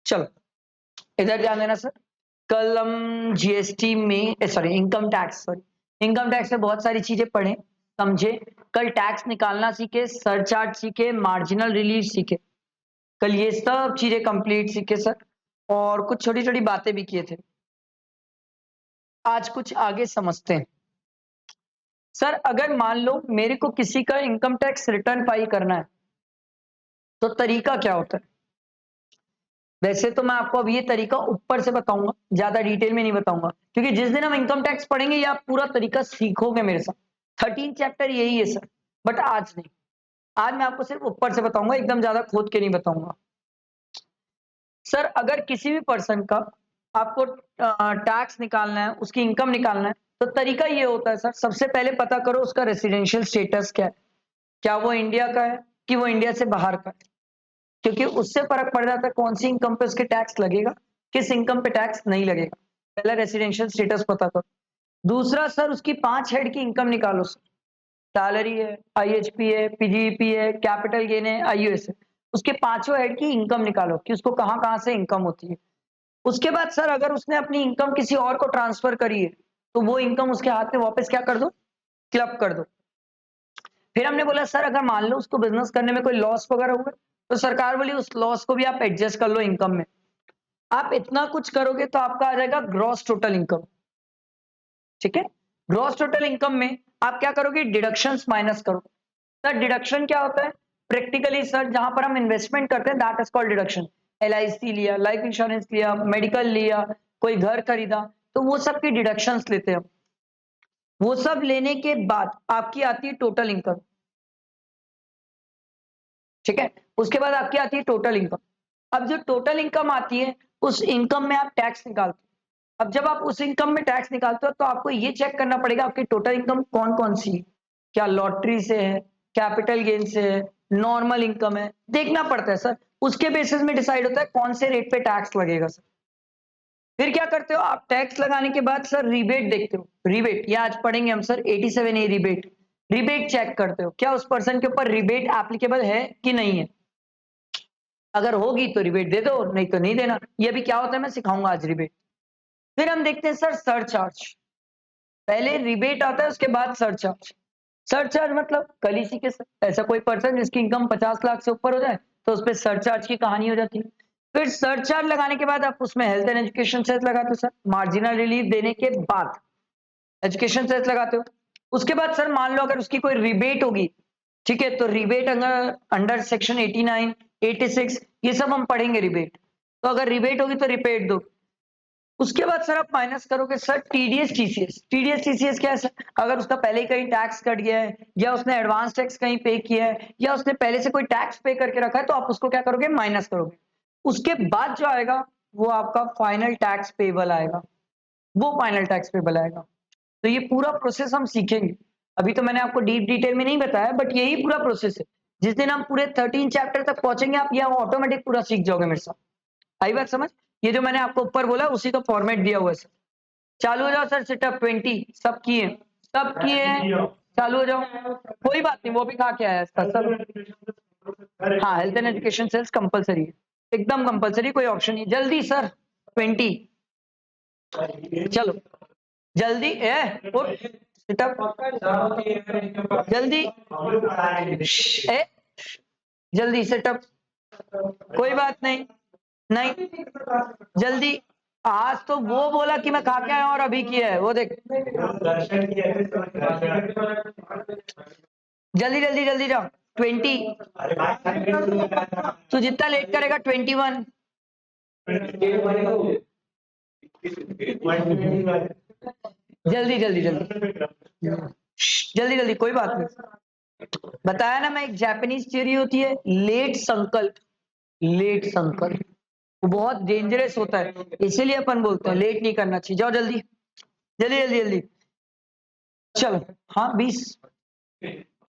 चलो इधर ध्यान देना सर। कल हम जीएसटी में इनकम टैक्स में बहुत सारी चीजें पढ़े, समझे। कल टैक्स निकालना सीखे, सरचार्ज सीखे, मार्जिनल रिलीज सीखे। कल ये सब चीजें कंप्लीट सीखे सर, और कुछ छोटी छोटी बातें भी किए थे। आज कुछ आगे समझते हैं सर। अगर मान लो मेरे को किसी का इनकम टैक्स रिटर्न फाइल करना है तो तरीका क्या होता है? वैसे तो मैं आपको अब ये तरीका ऊपर से बताऊंगा, ज्यादा डिटेल में नहीं बताऊंगा, क्योंकि जिस दिन हम इनकम टैक्स पढ़ेंगे ये आप पूरा तरीका सीखोगे मेरे साथ। 13 चैप्टर यही है सर, बट आज नहीं। आज मैं आपको सिर्फ ऊपर से बताऊंगा, एकदम ज्यादा खोद के नहीं बताऊंगा सर। अगर किसी भी पर्सन का आपको टैक्स निकालना है, उसकी इनकम निकालना है, तो तरीका ये होता है सर, सबसे पहले पता करो उसका रेसिडेंशियल स्टेटस क्या है। क्या वो इंडिया का है कि वो इंडिया से बाहर का है, क्योंकि उससे फर्क पड़ जाता है कौन सी इनकम पे उसके टैक्स लगेगा, किस इनकम पे टैक्स नहीं लगेगा। पहला रेसिडेंशियल स्टेटस पता करो। दूसरा सर, उसकी 5 हेड की इनकम निकालो सर। सैलरी है, आईएचपी है, पीजीईपी है, कैपिटल गेन है, आईयूएस है। उसके पांचों हेड की इनकम निकालो कि उसको कहां कहां से इनकम होती है। उसके बाद सर, अगर उसने अपनी इनकम किसी और को ट्रांसफर करी है तो वो इनकम उसके हाथ में वापस क्या कर दो, क्लब कर दो। फिर हमने बोला सर, अगर मान लो उसको बिजनेस करने में कोई लॉस वगैरह हुआ तो सरकार बोली उस लॉस को भी आप एडजस्ट कर लो इनकम में। आप इतना कुछ करोगे तो आपका आ जाएगा ग्रॉस टोटल इनकम। ठीक है, ग्रॉस टोटल इनकम में आप क्या करोगे, डिडक्शंस माइनस करो। सर डिडक्शन क्या होता है? प्रैक्टिकली सर, जहां पर हम इन्वेस्टमेंट करते हैं that is called deduction. LIC लिया, लाइफ इंश्योरेंस लिया, मेडिकल लिया, कोई घर खरीदा, तो वो सब की डिडक्शंस लेते हैं हम। वो सब लेने के बाद आपकी आती है टोटल इनकम। ठीक है, उसके बाद आपकी आती है टोटल इनकम। अब जो टोटल इनकम आती है उस इनकम में आप टैक्स निकालते हो। अब जब आप उस इनकम में टैक्स निकालते हो तो आपको ये चेक करना पड़ेगा आपकी टोटल इनकम कौन कौन सी है। क्या लॉटरी से है, कैपिटल गेन से है, नॉर्मल इनकम है, देखना पड़ता है सर। उसके बेसिस में डिसाइड होता है कौन से रेट पे टैक्स लगेगा सर। फिर क्या करते हो आप, टैक्स लगाने के बाद सर रिबेट देखते हो। रिबेट या आज पढ़ेंगे हम sir 87A rebate. Rebate check करते हो क्या उस पर्सन के ऊपर रिबेट एप्लीकेबल है कि नहीं है। अगर होगी तो रिबेट दे दो, नहीं तो नहीं देना। ये भी क्या होता है मैं सिखाऊंगा आज रिबेट। फिर हम देखते हैं सर सरचार्ज। पहले रिबेट आता है, उसके बाद सरचार्ज। सरचार्ज मतलब कल ही सीखे सर, ऐसा कोई पर्सन जिसकी इनकम 50 लाख से ऊपर हो जाए तो उस पर सरचार्ज की कहानी हो जाती है। फिर सरचार्ज लगाने के बाद आप उसमें हेल्थ एंड एजुकेशन सेस लगाते हो सर। मार्जिनल रिलीफ देने के बाद एजुकेशन सेस लगाते हो। उसके बाद सर मान लो अगर उसकी कोई रिबेट होगी, ठीक है, तो रिबेट अगर अंडर सेक्शन 89, 86 ये सब हम पढ़ेंगे रिबेट। तो अगर रिबेट होगी तो रिबेट दो। उसके बाद सर आप माइनस करोगे sir TDS TCS. TDS TCS क्या है सर? अगर उसका पहले ही कहीं टैक्स कट गया है, या उसने एडवांस टैक्स कहीं पे किया है, या उसने पहले से कोई टैक्स पे करके रखा है, तो आप उसको क्या करोगे, माइनस करोगे। उसके बाद जो आएगा वो आपका फाइनल टैक्स पेबल आएगा, वो फाइनल टैक्स पेबल आएगा। तो ये पूरा प्रोसेस हम सीखेंगे। अभी तो मैंने आपको डीप डिटेल में नहीं बताया, बट यही पूरा प्रोसेस है। जिस दिन हम पूरे 13 चैप्टर तक पहुंचेंगे आप ये ऑटोमेटिक पूरा सीख जाओगे मेरे साथ। आई बात समझ? ये जो मैंने आपको ऊपर बोला उसी का फॉर्मेट दिया हुआ है सर। चालू हो जाओ सर, सेटअप 20 सब किए, सब किए हैं, चालू हो जाओ। कोई बात नहीं, वो भी खा के आया इसका सर। हाँ, हेल्थ एंड एजुकेशन सेल्स कंपलसरी है, एकदम कंपलसरी, कोई ऑप्शन नहीं। जल्दी सर 20, चलो जल्दी सेटअप जल्दी ए जल्दी सेटअप। कोई बात नहीं, नहीं जल्दी। आज तो वो बोला कि मैं खा के आया और अभी किया है, वो देख। जल्दी जल्दी जल्दी जाओ। 20, तू जितना लेट करेगा 21। जल्दी जल्दी जल्दी जल्दी जल्दी, कोई बात नहीं। बताया ना मैं, एक जापानीज थ्योरी होती है लेट संकल्प। लेट संकल्प वो बहुत डेंजरस होता है, इसीलिए अपन बोलते हैं लेट नहीं करना चाहिए। जाओ जल्दी जल्दी जल्दी जल्दी, चलो। हाँ 20।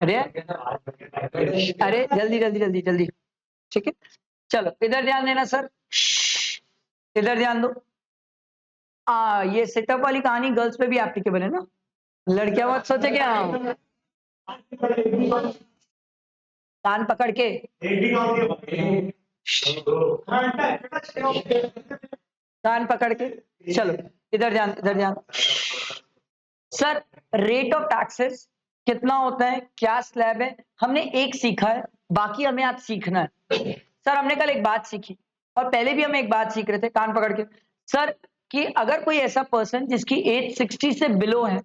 अरे अरे जल्दी जल्दी जल्दी जल्दी, ठीक है। चलो इधर ध्यान देना सर, इधर ध्यान दो। ये सेटअप वाली कहानी गर्ल्स पे भी एप्लीकेबल है ना। लड़कियां मत सोचे क्या, कान पकड़ के कान पकड़ के चलो इधर ध्यान। सर रेट ऑफ टैक्सेस कितना होता है, क्या स्लैब है, हमने एक सीखा है, बाकी हमें आज सीखना है। सर हमने कल एक बात सीखी और पहले भी हम एक बात सीख रहे थे, कान पकड़ के सर, कि अगर कोई ऐसा पर्सन जिसकी एज 60 से बिलो है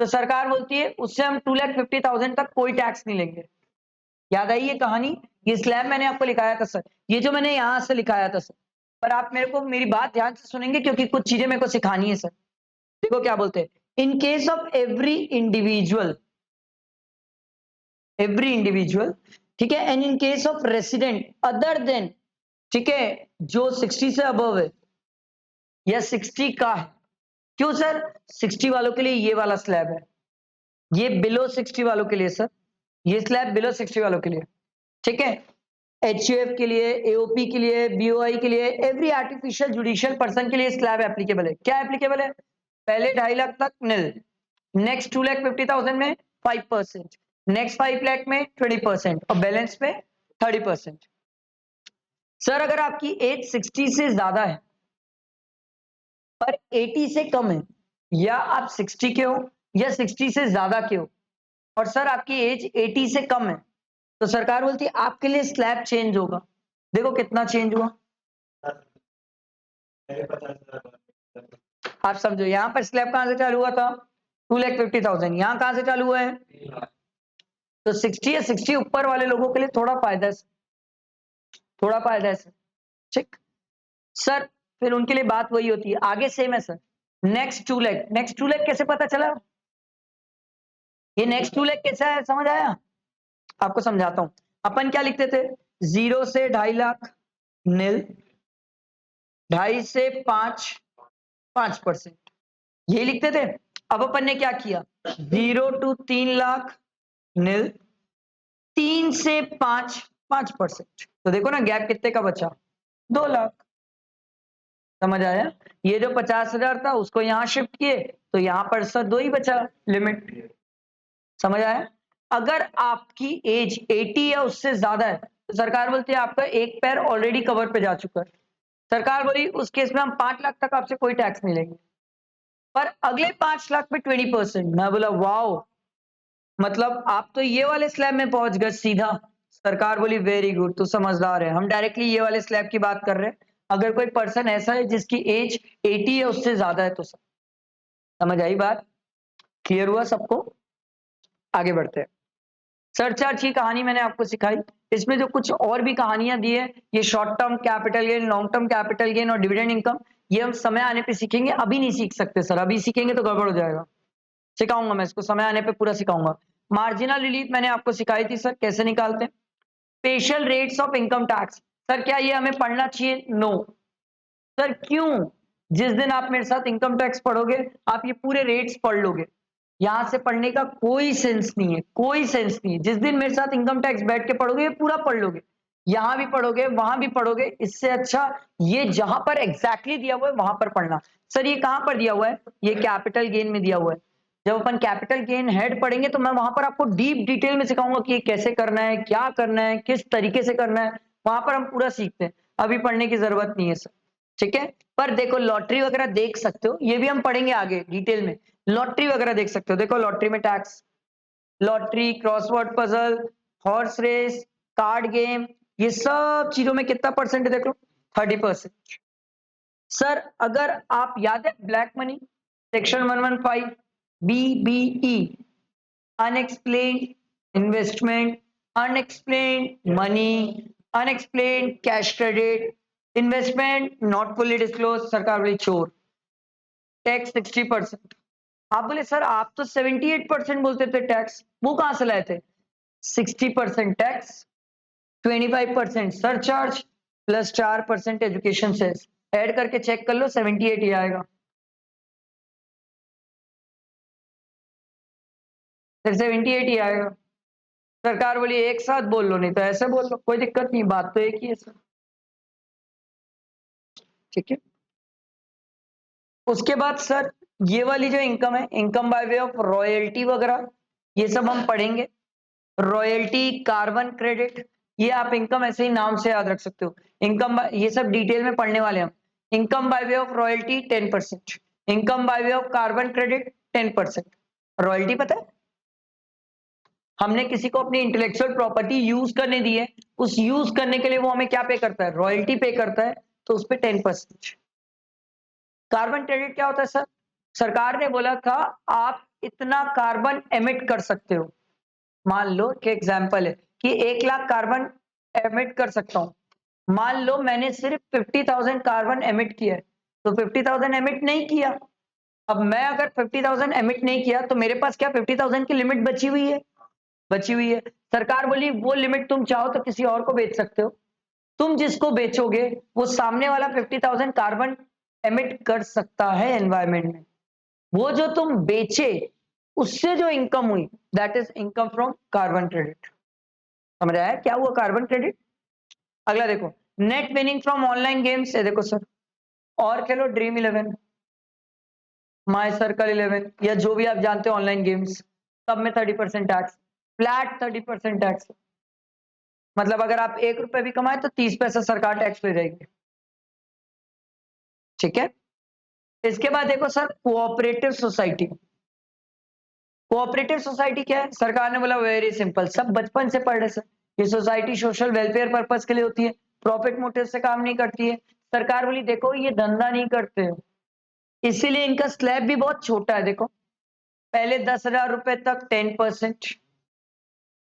तो सरकार बोलती है उससे हम 2,50,000 तक कोई टैक्स नहीं लेंगे। याद आई ये कहानी? ये स्लैब मैंने आपको लिखाया था सर, ये जो मैंने यहां से लिखाया था सर, पर आप मेरे को मेरी बात ध्यान से सुनेंगे क्योंकि कुछ चीजें मेरे को सिखानी है सर। देखो क्या बोलते हैं, in case of every individual, ठीक है, and in case of resident other than, ठीक है, जो 60 से अबव है या 60 का है। क्यों सर? 60 वालों के लिए ये वाला स्लैब है, ये बिलो 60 वालों के लिए सर, ये स्लैब बिलो 60 वालों के लिए, ठीक है। एचयूएफ के लिए, एओपी के लिए, बीओआई के लिए, एवरी आर्टिफिशियल जुडिशियल पर्सन के लिए स्लैब एप्लीकेबल है। क्या एप्लीकेबल है? पहले 2.5 लाख तक निल, नेक्स्ट 2,50,000 में 5%, नेक्स्ट 5 लाख में 20% और बैलेंस में 30%। सर अगर आपकी एज 60 से ज्यादा है पर 80 से कम है, या आप 60 के हो या 60 से ज्यादा के हो और सर आपकी एज 80 से कम है, तो सरकार बोलती है आपके लिए स्लैब चेंज होगा। देखो कितना चेंज हुआ, आप समझो। यहां पर स्लैब कहां से चालू हुआ था? 2,50,000। यहां कहां से चालू हुआ है? तो 60 या 60 ऊपर वाले लोगों के लिए थोड़ा फायदा है, थोड़ा फायदा है सर, ठीक सर। फिर उनके लिए बात वही होती है, आगे सेम है sir. Next 2 lakh, next 2 lakh कैसे पता चला? ये नेक्स्ट 2 लाख कैसा है, समझ आया? आपको समझाता हूं। अपन क्या लिखते थे? 0 से 2.5 लाख निल, 2.5 से 5% ये लिखते थे। अब अपन ने क्या किया? 0 to 3 लाख निल, 3 से 5%। तो देखो ना गैप कितने का बचा? 2 लाख। समझ आया? ये जो 50,000 था उसको यहां शिफ्ट किए तो यहां पर सर 2 ही बचा लिमिट। समझ आया? अगर आपकी एज 80 या उससे ज्यादा है तो सरकार बोलती है आपका एक पैर ऑलरेडी कवर पे जा चुका है। सरकार बोली उस केस में हम 5 लाख तक आपसे कोई टैक्स नहीं लेंगे, पर अगले 5 लाख पे 20%। मैं बोला वाओ, मतलब आप तो ये वाले स्लैब में पहुंच गए सीधा। सरकार बोली वेरी गुड, तू समझदार है, हम डायरेक्टली ये वाले स्लैब की बात कर रहे हैं। अगर कोई पर्सन ऐसा है जिसकी एज 80 या उससे ज्यादा है तो समझ आई बात? क्लियर हुआ सबको? आगे बढ़ते हैं। सरचार्ज की कहानी मैंने आपको सिखाई। इसमें जो कुछ और भी कहानियां दी है, ये short term capital gain, long term capital gain और डिविडेंड इनकम, ये हम समय आने पे सीखेंगे, अभी नहीं सीख सकते सर, अभी सीखेंगे तो गड़बड़ हो जाएगा। सिखाऊंगा मैं इसको, समय आने पे पूरा सिखाऊंगा। मार्जिनल रिलीफ मैंने आपको सिखाई थी सर, कैसे निकालते हैं। Special rates of income tax, sir क्या ये हमें पढ़ना चाहिए? No sir. क्यों? जिस दिन आप मेरे साथ इनकम टैक्स पढ़ोगे आप ये पूरे रेट्स पढ़ लोगे, यहां से पढ़ने का कोई सेंस नहीं है, कोई सेंस नहीं है। जिस दिन मेरे साथ इनकम टैक्स बैठ के पढ़ोगे ये पूरा पढ़ लोगे, यहां भी पढ़ोगे वहां भी पढ़ोगे। इससे अच्छा ये जहां पर एग्जैक्टली दिया हुआ है वहां पर पढ़ना। सर ये कहां पर दिया हुआ है? ये कैपिटल गेन में दिया हुआ है। जब अपन कैपिटल गेन हेड पढ़ेंगे तो मैं वहां पर आपको डीप डिटेल में सिखाऊंगा कि ये कैसे करना है, क्या करना है, किस तरीके से करना है, वहां पर हम पूरा सीखते हैं। अभी पढ़ने की जरूरत नहीं है सर, ठीक है। पर देखो लॉटरी वगैरह देख सकते हो, ये भी हम पढ़ेंगे आगे डिटेल में। लॉटरी वगैरह देख सकते हो, देखो लॉटरी में tax, lottery, crossword puzzle, horse race, card game, ये सब चीजों में कितना परसेंट देख लो, 30%। सर अगर आप याद है black money, section 115 BBE, unexplained investment, unexplained money, unexplained cash credit, investment not fully disclose, सरकार बोली चोर, टैक्स 60%। आप बोले सर आप तो 78% बोलते थे टैक्स, वो कहां से लाए थे? 60% tax, 25% surcharge plus 4% education cess, ऐड करके चेक कर लो 78 ही आएगा। फिर 78 ही आएगा। सरकार बोली एक साथ बोल लो, नहीं तो ऐसे बोल लो, कोई दिक्कत नहीं, बात तो एक ही है सर, ठीक है। उसके बाद सर ये वाली जो इनकम है, income by way of royalty वगैरह, ये सब हम पढ़ेंगे। रॉयल्टी, कार्बन क्रेडिट, ये आप इनकम ऐसे ही नाम से याद रख सकते हो। इनकम, ये सब डिटेल में पढ़ने वाले हम। Income by way of royalty 10%, income by way of carbon credit 10%। Royalty पता है, हमने किसी को अपनी इंटेलेक्चुअल प्रॉपर्टी यूज करने दी है, उस यूज करने के लिए वो हमें क्या पे करता है, रॉयल्टी पे करता है, तो उस पर 10%। कार्बन क्रेडिट क्या होता है सर? सरकार ने बोला था आप इतना कार्बन एमिट कर सकते हो। मान लो कि एग्जाम्पल है कि 1 लाख कार्बन एमिट कर सकता हूं। मान लो मैंने सिर्फ 50,000 कार्बन एमिट किया है, तो 50,000 एमिट नहीं किया। अब मैं अगर 50,000 एमिट नहीं किया तो मेरे पास क्या 50,000 की लिमिट बची हुई है? बची हुई है। सरकार बोली वो लिमिट तुम चाहो तो किसी और को बेच सकते हो। तुम जिसको बेचोगे वो सामने वाला 50,000 कार्बन एमिट कर सकता है एनवायरमेंट में। वो जो तुम बेचे उससे जो इनकम हुई, that is income from carbon credit. समझ आया क्या हुआ कार्बन क्रेडिट? अगला देखो, net winning from online games है। देखो सर, और खेलो ड्रीम 11, माई सर्कल 11 या जो भी आप जानते हो ऑनलाइन गेम्स, सब में 30% टैक्स, फ्लैट 30% टैक्स। मतलब अगर आप 1 रुपए भी कमाए तो 30 पैसा सरकार टैक्स ले जाएगी। ठीक है, इसके बाद देखो sir, cooperative society. Cooperative society क्या है? सरकार ने बोला वेरी सिंपल, सब बचपन से पढ़ रहे सर, ये सोसाइटी सोशल वेलफेयर पर्पस के लिए होती है, प्रॉफिट मोटिव से काम नहीं करती है। सरकार बोली देखो ये धंधा नहीं करते हो, इसीलिए इनका स्लैब भी बहुत छोटा है। देखो, पहले 10,000 रुपए तक 10%,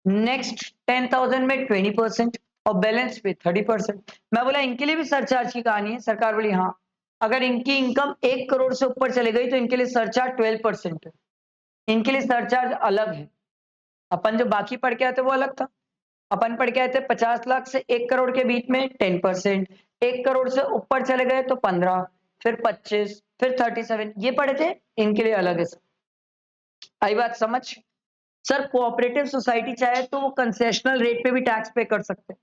नेक्स्ट 10,000 में 20% और बैलेंस पे 30%। मैं बोला इनके लिए भी सरचार्ज की कहानी है? सरकार बोली हाँ, अगर इनकी इनकम 1 करोड़ से ऊपर चले गई तो इनके लिए सरचार्ज 12% है। इनके लिए सरचार्ज अलग है। अपन जो बाकी पढ़ के आते वो अलग था। अपन पढ़ के आए थे 50 लाख से 1 करोड़ के बीच में 10%, 1 करोड़ से ऊपर चले गए तो 15, फिर 25, फिर 37, ये पढ़े थे। इनके लिए अलग है। आई बात समझ? सर कोऑपरेटिव सोसाइटी चाहे तो वो कंसेशनल रेट पे भी टैक्स पे कर सकते हैं।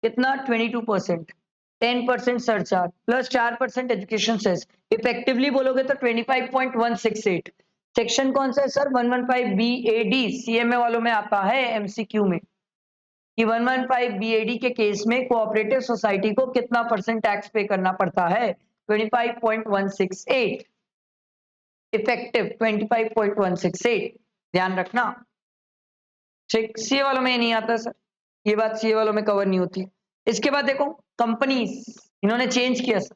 कितना? 22%, 10% surcharge plus 4% education cess. Effectively बोलोगे तो 25.168। सेक्शन कौन सा है सर? 115 BAD। सीएमए वालों में आता है एमसीक्यू में कि 115 BAD के केस में कोऑपरेटिव सोसाइटी को कितना परसेंट टैक्स पे करना पड़ता है? 25.168। इफेक्टिव 25.168, ध्यान रखना। ठीक, सीए वालों में नहीं आता सर, ये बात सीए वालों में कवर नहीं होती। इसके बाद देखो कंपनीज, इन्होंने चेंज किया sir,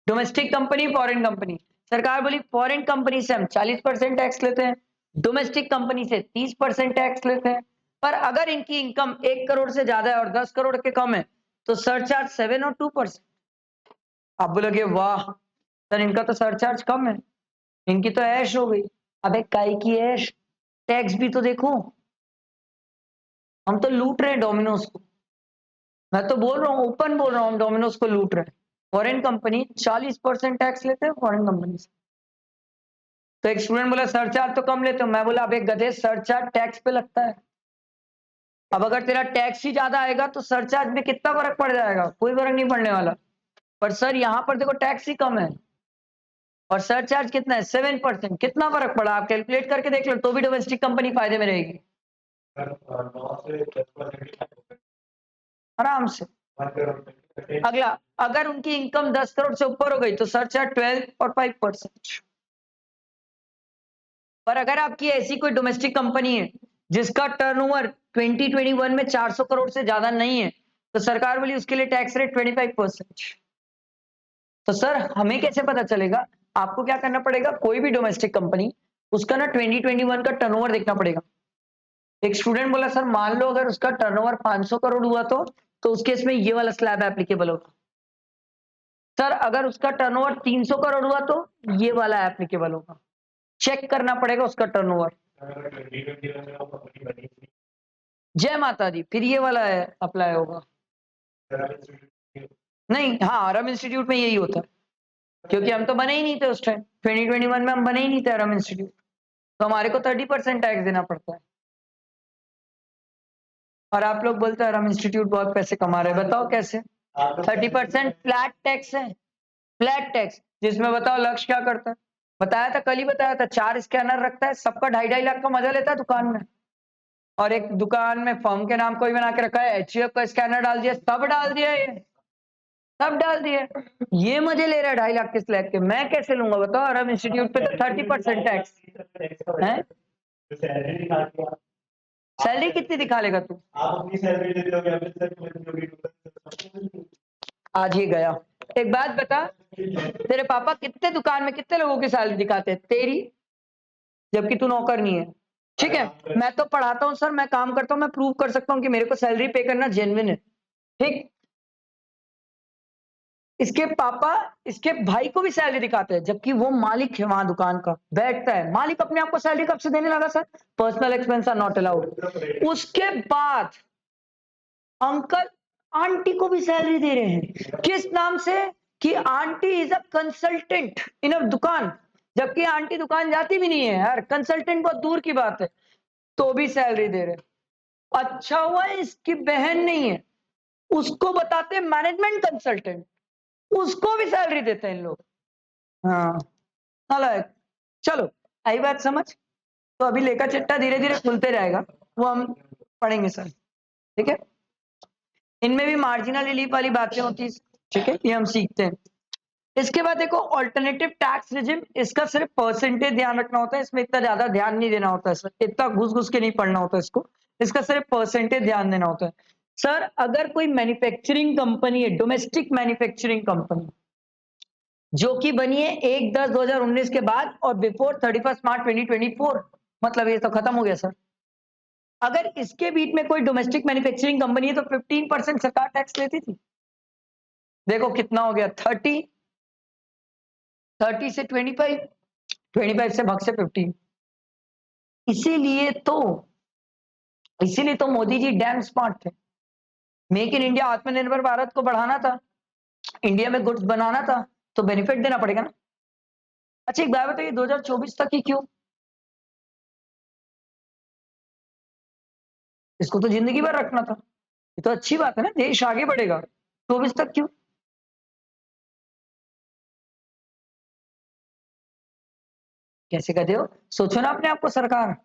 domestic company, foreign company. सरकार बोली फॉरेन कंपनी से हम 40% टैक्स लेते हैं, डोमेस्टिक कंपनी से 30% टैक्स लेते हैं। पर अगर इनकी इनकम 1 करोड़ से ज्यादा है और 10 करोड़ के कम है तो सरचार्ज 7 और 2%। आप बोलोगे वाह सर इनका तो सरचार्ज कम है, इनकी तो ऐश हो गई। अबे काई की ऐश, टैक्स भी तो देखो, हम तो लूट रहे हैं डोमिनोज को। मैं तो बोल रहा हूँ, ओपन बोल रहा हूँ, हम डोमिनोज को लूट रहे हैं। फॉरेन कंपनी 40% टैक्स लेते हैं फॉरेन कंपनी से। तो एक स्टूडेंट बोला सरचार्ज तो कम लेते हो। मैं बोला अबे गधे, सरचार्ज टैक्स पे लगता है। अब अगर तेरा टैक्स ही ज्यादा आएगा तो सरचार्ज में कितना फर्क पड़ जाएगा? कोई फर्क नहीं पड़ने वाला। पर सर यहाँ पर देखो टैक्स ही कम है और सरचार्ज कितना है? 7%। कितना फर्क पड़ा? आप कैलकुलेट करके देख लो, तो भी डोमेस्टिक कंपनी फायदे में रहेगी आराम से। अगला, अगर उनकी इनकम 10 करोड़ से ऊपर हो गई तो सरचार्ज 12 और 5%। पर अगर आपकी ऐसी कोई डोमेस्टिक कंपनी है जिसका टर्नओवर 2021 में 400 करोड़ से ज्यादा नहीं है तो सरकार बोली उसके लिए टैक्स रेट 25%। तो सर हमें कैसे पता चलेगा? आपको क्या करना पड़ेगा, कोई भी डोमेस्टिक कंपनी, उसका ना 2021 का टर्नओवर देखना पड़ेगा। एक स्टूडेंट बोला सर मान लो अगर उसका टर्नओवर 500 करोड़ हुआ तो उस केस में ये वाला स्लैब एप्लीकेबल होगा। सर अगर उसका टर्नओवर 300 करोड़ हुआ तो ये वाला एप्लीकेबल होगा। चेक करना पड़ेगा उसका टर्नओवर। जय माता दी, फिर ये वाला है अप्लाई होगा। नहीं, हाँ आरम इंस्टीट्यूट में यही होता है क्योंकि हम तो बने ही नहीं थे उस टाइम, 2021 में हम बने ही नहीं थे आरम इंस्टीट्यूट, तो हमारे को 30% टैक्स देना पड़ता है। और आप लोग बोलते हैं आरम इंस्टीट्यूट बहुत पैसे कमा रहे हैं, बताओ कैसे? 30% फ्लैट टैक्स है, फ्लैट टैक्स, जिसमें बताओ लक्ष्य क्या करता है? बताया था, कल ही बताया था, 4 स्कैनर रखता है, सबका 2.5-2.5 लाख का मजा लेता है दुकान में। और एक दुकान में फर्म के नाम कोई बना के रखा है, HUF का स्कैनर डाल दिया, सब डाल दिया, ये सब डाल दिए। ये मुझे ले रहा है 2.5 लाख के स्लैब के, मैं कैसे लूंगा बताओ? अरब इंस्टीट्यूट पे तो 30% टैक्स है। सैलरी कितनी दिखा लेगा तू? आप अपनी सैलरी दे दोगे, आज ये गया। एक बात बता, तेरे पापा कितने दुकान में कितने लोगों की सैलरी दिखाते हैं? तेरी, जबकि तू नौकर नहीं है। ठीक है, मैं तो पढ़ाता हूँ सर, मैं काम करता हूँ, मैं प्रूव कर सकता हूँ कि मेरे को सैलरी पे करना जेन्युइन है। ठीक, इसके पापा इसके भाई को भी सैलरी दिखाते हैं, जबकि वो मालिक है वहां दुकान का, बैठता है। मालिक अपने आप को सैलरी कब से देने लगा sir? Personal expense are not allowed. उसके बाद अंकल आंटी को भी सैलरी दे रहे हैं, किस नाम से? कि aunty is a consultant in a दुकान, जबकि आंटी दुकान जाती भी नहीं है यार, कंसल्टेंट बहुत दूर की बात है, तो भी सैलरी दे रहे। अच्छा हुआ इसकी बहन नहीं है, उसको बताते मैनेजमेंट कंसल्टेंट, उसको भी सैलरी देते हैं इन लोग। हाँ, अलग। चलो, आई बात समझ? तो अभी लेखा चिट्ठा धीरे धीरे खुलते जाएगा, वो हम पढ़ेंगे सर। ठीक है, इनमें भी मार्जिनल रिलीफ वाली बातें होती है। ठीक है, ये हम सीखते हैं। इसके बाद देखो ऑल्टरनेटिव टैक्स रिजिम, इसका सिर्फ परसेंटेज ध्यान रखना होता है, इसमें इतना ज्यादा ध्यान नहीं देना होता है सर, इतना घुस घुस के नहीं पढ़ना होता है इसको, इसका सिर्फ परसेंटेज ध्यान देना होता है। सर अगर कोई मैन्युफैक्चरिंग कंपनी है, डोमेस्टिक मैन्युफैक्चरिंग कंपनी, जो कि बनी है 1/10/2019 के बाद और बिफोर 31 मार्च 2024, मतलब ये तो खत्म हो गया सर। अगर इसके बीच में कोई डोमेस्टिक मैन्युफैक्चरिंग कंपनी है तो 15% सरकार टैक्स लेती थी। देखो कितना हो गया, 30 से 25, 25 से भाग से 15। इसीलिए तो मोदी जी डैम स्मार्ट थे। मेक इन इंडिया, आत्मनिर्भर भारत को बढ़ाना था, इंडिया में गुड्स बनाना था, तो बेनिफिट देना पड़ेगा ना। अच्छा एक बात बताइए, 2024 तक ही क्यों? इसको तो जिंदगी भर रखना था, ये तो अच्छी बात है ना, देश आगे बढ़ेगा। 24 तक क्यों? कैसे कहते हो? सोचो ना अपने आप को सरकार।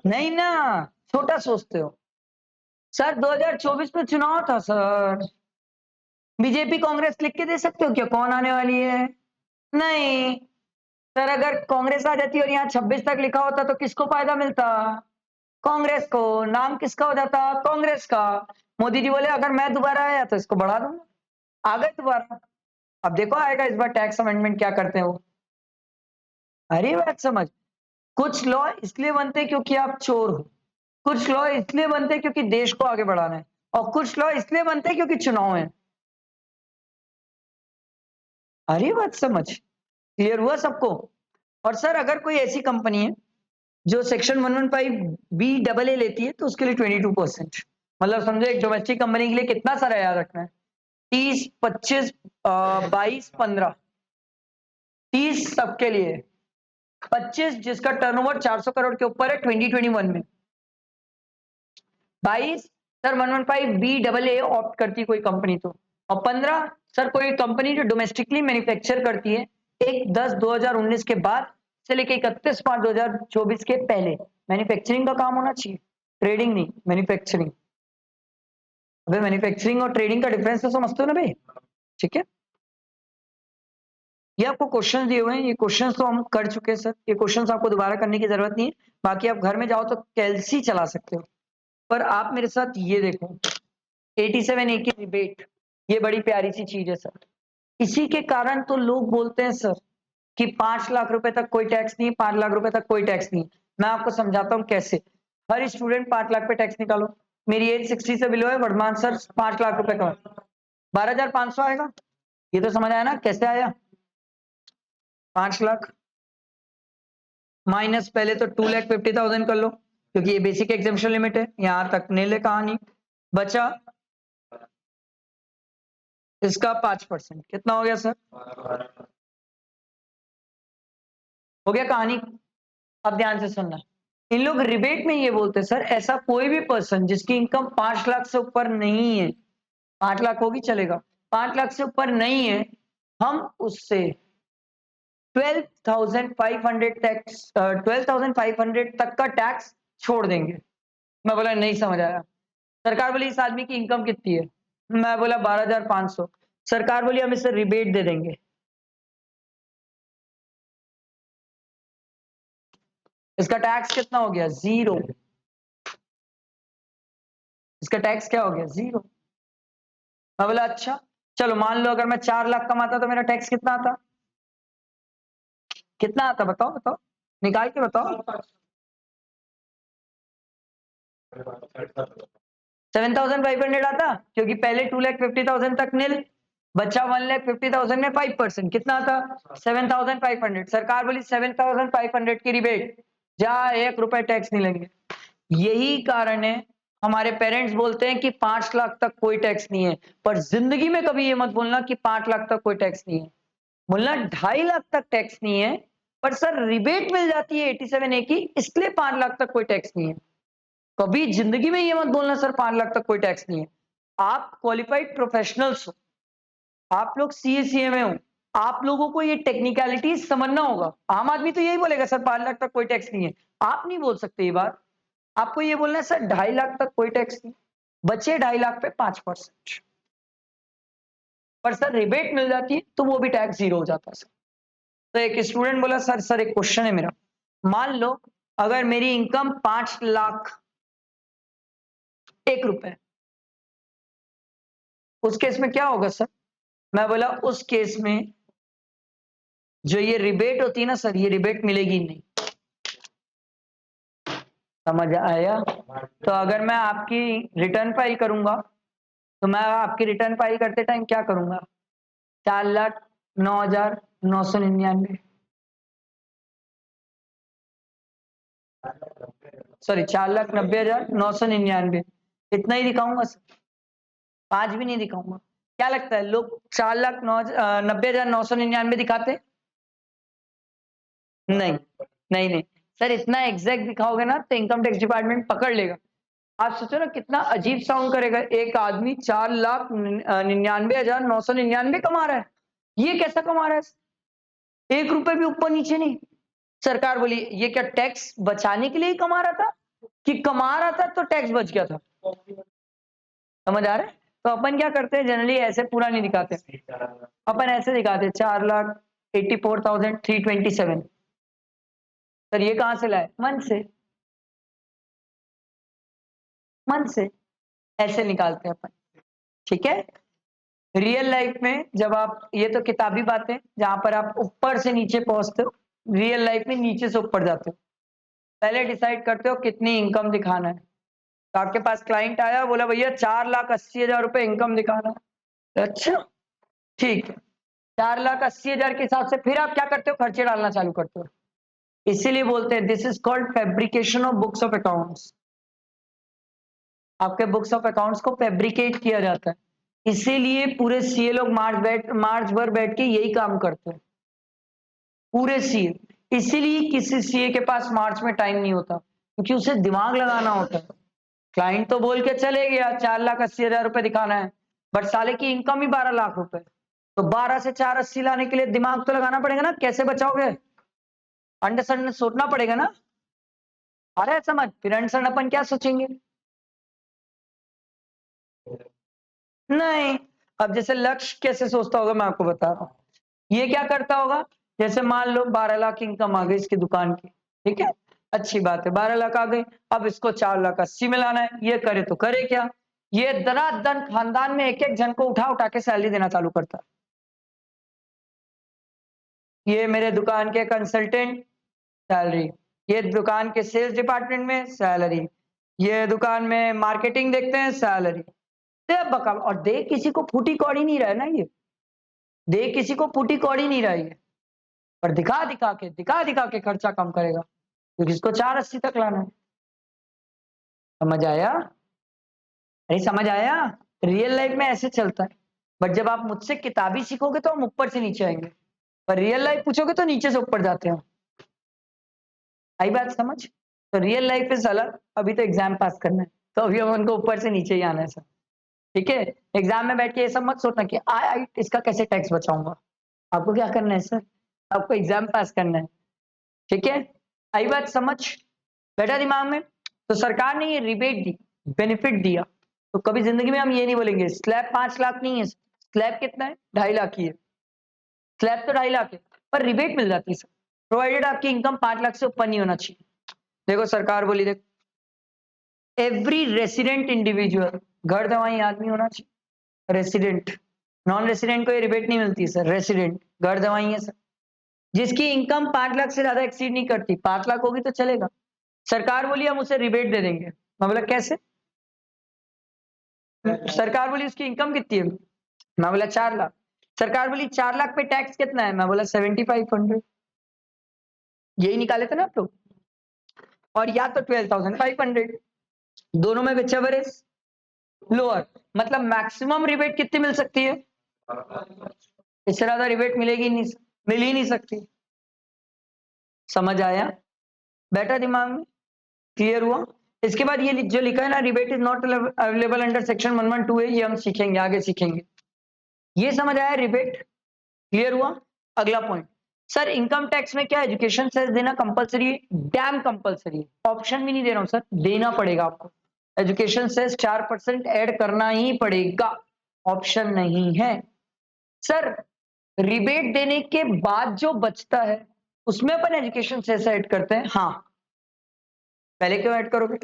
नहीं ना, छोटा सोचते हो सर। 2024 में चुनाव था सर, बीजेपी कांग्रेस लिख के दे सकते हो क्या कौन आने वाली है? नहीं सर, अगर कांग्रेस आ जाती और यहाँ 26 तक लिखा होता तो किसको फायदा मिलता? कांग्रेस को। नाम किसका हो जाता? कांग्रेस का। मोदी जी बोले अगर मैं दोबारा आया तो इसको बढ़ा दूंगा, आ गए दोबारा। अब देखो आएगा इस बार टैक्स अमेंडमेंट क्या करते हैं वो। अरे बात समझ, कुछ लॉ इसलिए बनते हैं क्योंकि आप चोर हो, कुछ लॉ इसलिए बनते हैं क्योंकि देश को आगे बढ़ाना है, और कुछ लॉ इसलिए बनते हैं क्योंकि चुनाव है। अरे बात समझ, क्लियर हुआ सबको? और सर अगर कोई ऐसी कंपनी है जो सेक्शन 115 BAA लेती है तो उसके लिए 22%, मतलब समझो एक डोमेस्टिक कंपनी के लिए कितना सारा याद रखना है, 30, 25, 22, 15, 30 सबके लिए, 25 जिसका टर्नओवर 400 करोड़ के ऊपर है 2021 में, 22 सर 115BAA ऑप्ट करती कोई कंपनी तो, और 15 सर कोई कंपनी जो डोमेस्टिकली मैन्युफैक्चर करती है 1/10/2019 के बाद से लेके 31 मार्च 2024 के पहले। मैन्युफैक्चरिंग का काम होना चाहिए, ट्रेडिंग नहीं, मैन्युफैक्चरिंग। अबे मैन्युफैक्चरिंग और ट्रेडिंग का डिफरेंस तो समझते हो ना भाई? ठीक है, ये आपको क्वेश्चन दिए हुए हैं, ये क्वेश्चन तो हम कर चुके हैं सर, ये क्वेश्चन आपको दोबारा करने की जरूरत नहीं है। बाकी आप घर में जाओ तो कैलसी चला सकते हो, पर आप मेरे साथ ये देखो 87A की रिबेट, ये बड़ी प्यारी सी चीज है सर। इसी के कारण तो लोग बोलते हैं सर कि 5 लाख रुपए तक कोई टैक्स नहीं, 5 लाख रुपए तक कोई टैक्स नहीं। मैं आपको समझाता हूँ कैसे। हर स्टूडेंट 5 लाख पे टैक्स निकालो, मेरी एज 60 से बिलो है, वर्धमान सर 5 लाख रुपए का 12,500 आएगा। ये तो समझ आया ना कैसे आया? 5 लाख माइनस पहले तो 2,50,000 कर लो, क्योंकि ये बेसिक एग्जेम्पशन लिमिट है, यहां तक नहीं ले कहानी। बचा इसका 5%, कितना हो गया सर? हो गया कहानी। अब ध्यान से सुनना, इन लोग रिबेट में ये बोलते हैं सर ऐसा कोई भी पर्सन जिसकी इनकम 5 लाख से ऊपर नहीं है, 5 लाख होगी चलेगा, 5 लाख से ऊपर नहीं है, हम उससे 12,500 टैक्स 12,500 तक का टैक्स छोड़ देंगे। मैं बोला नहीं समझ आया। सरकार बोली इस आदमी की इनकम कितनी है? मैं बोला 12,500। सरकार बोली हम इसे रिबेट दे देंगे। इसका टैक्स कितना हो गया? 0। इसका टैक्स क्या हो गया? 0। मैं बोला अच्छा चलो मान लो अगर मैं 4 लाख कमाता तो मेरा टैक्स कितना आता? कितना आता बताओ बताओ, निकाल के बताओ। 7,500 आता, क्योंकि पहले 2,50,000 तक नील, बच्चा 1,50,000 में 5%, कितना आता? 7,500। सरकार बोली 7,500 की रिबेट, जा 1 रुपए टैक्स नहीं लेंगे। यही कारण है हमारे पेरेंट्स बोलते हैं कि 5 लाख तक कोई टैक्स नहीं है, पर जिंदगी में कभी ये मत बोलना कि 5 लाख तक कोई टैक्स नहीं है। बोलना 2.5 लाख तक टैक्स नहीं है, पर सर रिबेट मिल जाती है 87A की, इसलिए 5 लाख तक कोई टैक्स नहीं है। कभी जिंदगी में ये मत बोलना सर 5 लाख तक कोई टैक्स नहीं है। आप क्वालिफाइड प्रोफेशनल्स हो, आप लोग CA-CMA हो, आप लोगों को ये टेक्निकलिटी समझना होगा। आम आदमी तो यही बोलेगा सर 5 लाख तक कोई टैक्स नहीं है। आप नहीं बोल सकते ये बात, आपको ये बोलना है सर 2.5 लाख तक कोई टैक्स नहीं, बचे 2.5 लाख पे 5%, पर सर रिबेट मिल जाती है तो वो भी टैक्स 0 हो जाता है सर। तो एक स्टूडेंट बोला सर एक क्वेश्चन है मेरा, मान लो अगर मेरी इनकम 5 लाख 1 रुपए, उस केस में क्या होगा सर? मैं बोला उस केस में जो ये रिबेट होती है ना सर, ये रिबेट मिलेगी नहीं। समझ आया? तो अगर मैं आपकी रिटर्न फाइल करूंगा तो मैं आपकी रिटर्न फाइल करते टाइम क्या करूंगा? 4,09,999, सॉरी 4,90,999, इतना ही दिखाऊंगा सर, 5 भी नहीं दिखाऊंगा। क्या लगता है लोग 4,90,999 दिखाते? नहीं नहीं नहीं सर, इतना एग्जैक्ट दिखाओगे ना तो इनकम टैक्स डिपार्टमेंट पकड़ लेगा। आप सोचो ना कितना अजीब साउंड करेगा, एक आदमी 4,99,999 कमा रहा है, ये कैसा कमा रहा है? 1 रुपए भी ऊपर नीचे नहीं। सरकार बोली ये क्या टैक्स बचाने के लिए ही कमा रहा था, कि कमा रहा था तो टैक्स बच गया था? समझ आ रहा है? तो अपन क्या करते हैं जनरली, ऐसे पूरा नहीं दिखाते, अपन ऐसे दिखाते 4,84,327। सर ये कहां से लाए? मन से, मन से ऐसे निकालते हैं अपन। ठीक है? रियल लाइफ में जब आप, ये तो किताबी बातें जहां पर आप ऊपर से नीचे पहुंचते हो, रियल लाइफ में नीचे से ऊपर जाते हो। पहले डिसाइड करते हो कितनी इनकम दिखाना है। तो आपके पास क्लाइंट आया, बोला भैया 4,80,000 रुपए इनकम दिखाना है। अच्छा ठीक है, 4,80,000 के हिसाब से फिर आप क्या करते हो? खर्चे डालना चालू करते हो। इसीलिए बोलते हैं this is called fabrication of books of accounts. आपके बुक्स ऑफ अकाउंट्स को फैब्रिकेट किया जाता है, इसीलिए पूरे सीए लोग मार्च भर बैठ के यही काम करते हैं, पूरे सीए। इसीलिए किसी सीए के पास मार्च में टाइम नहीं होता, क्योंकि उसे दिमाग लगाना होता है। क्लाइंट तो बोल के चले गया 4,80,000 रुपए दिखाना है, बट साले की इनकम ही 12 लाख रुपए, तो 12 से 4,80 लाने के लिए दिमाग तो लगाना पड़ेगा ना, कैसे बचाओगे? अंडरस्टैंड सोचना पड़ेगा ना। अरे समझ, फिर अंडरस्टैंड अपन क्या सोचेंगे? नहीं। अब जैसे लक्ष्य कैसे सोचता होगा मैं आपको बता रहा हूँ। ये क्या करता होगा, जैसे मान लो 12 लाख इनकम आ गई इसकी दुकान की, ठीक है, अच्छी बात है 12 लाख आ गई, अब इसको 4,80,000 में लाना है, ये करे तो करे क्या? ये दनादन खानदान में एक एक जन को उठा उठा के सैलरी देना चालू करता है। ये मेरे दुकान के कंसल्टेंट सैलरी, ये दुकान के सेल्स डिपार्टमेंट में सैलरी, ये दुकान में मार्केटिंग देखते हैं सैलरी, दे बकल। और दे किसी को फूटी कौड़ी नहीं रहा है ना, ये दे किसी को फूटी कौड़ी नहीं रही है, पर दिखा दिखा के खर्चा कम करेगा, क्योंकि इसको 4,80 तक लाना है। समझ आया? नहीं समझ आया? रियल लाइफ में ऐसे चलता है, बट जब आप मुझसे किताबी सीखोगे तो हम ऊपर से नीचे आएंगे, पर रियल लाइफ पूछोगे तो नीचे से ऊपर जाते हैं। आई बात समझ? तो रियल लाइफ इज अलग, अभी तो एग्जाम पास करना है, तो अभी हम उनको ऊपर से नीचे ही आना है सर। ठीक है? एग्जाम में बैठ के ये सब मत सोचना कि इसका कैसे टैक्स बचाऊंगा। आपको क्या करना है सर? आपको एग्जाम पास करना है, ठीक है? आई बात समझ? बैठा दिमाग में? तो सरकार ने ये रिबेट दी, बेनिफिट दिया, तो कभी जिंदगी में हम ये नहीं बोलेंगे स्लैब 5 लाख नहीं है, स्लैब कितना है? 2.5 लाख ही है। स्लैब तो 2.5 लाख है, पर रिबेट मिल जाती है सर, प्रोवाइडेड आपकी इनकम 5 लाख से ऊपर नहीं होना चाहिए। देखो सरकार बोली, देखो एवरी रेसिडेंट इंडिविजुअल, घर दवाई आदमी होना चाहिए, रेसिडेंट, नॉन रेसिडेंट को ये रिबेट नहीं मिलती सर, रेसिडेंट घर दवाई है सर, जिसकी इनकम 5 लाख से ज्यादा एक्सीड नहीं करती, 5 लाख होगी तो चलेगा। सरकार बोली हम उसे रिबेट दे देंगे, मैं बोला कैसे? सरकार बोली उसकी इनकम कितनी है, मैं बोला 4 लाख। सरकार बोली 4 लाख पे टैक्स कितना है, मैं बोला 7500, यही निकाले थे ना आप लोग, और या तो 12,500, दोनों में विचेवर इज लोअर, मतलब मैक्सिमम रिबेट कितनी मिल सकती है, इससे ज्यादा रिबेट मिलेगी नहीं, मिल ही नहीं सकती। समझ आया? बैठा दिमाग में? क्लियर हुआ? इसके बाद ये जो लिखा है ना, rebate is not available under section 112A, ये हम सीखेंगे, आगे सीखेंगे। ये समझ आया रिबेट? क्लियर हुआ? अगला पॉइंट, सर इनकम टैक्स में क्या एजुकेशन सेस देना कंपलसरी है? डैम कंपलसरी है, ऑप्शन भी नहीं दे रहा हूं सर, देना पड़ेगा आपको। एजुकेशन सेस 4% ऐड करना ही पड़ेगा, ऑप्शन नहीं है। सर रिबेट देने के बाद जो बचता है उसमें अपन एजुकेशन सेस ऐड करते हैं, हाँ। पहले क्यों ऐड करोगे?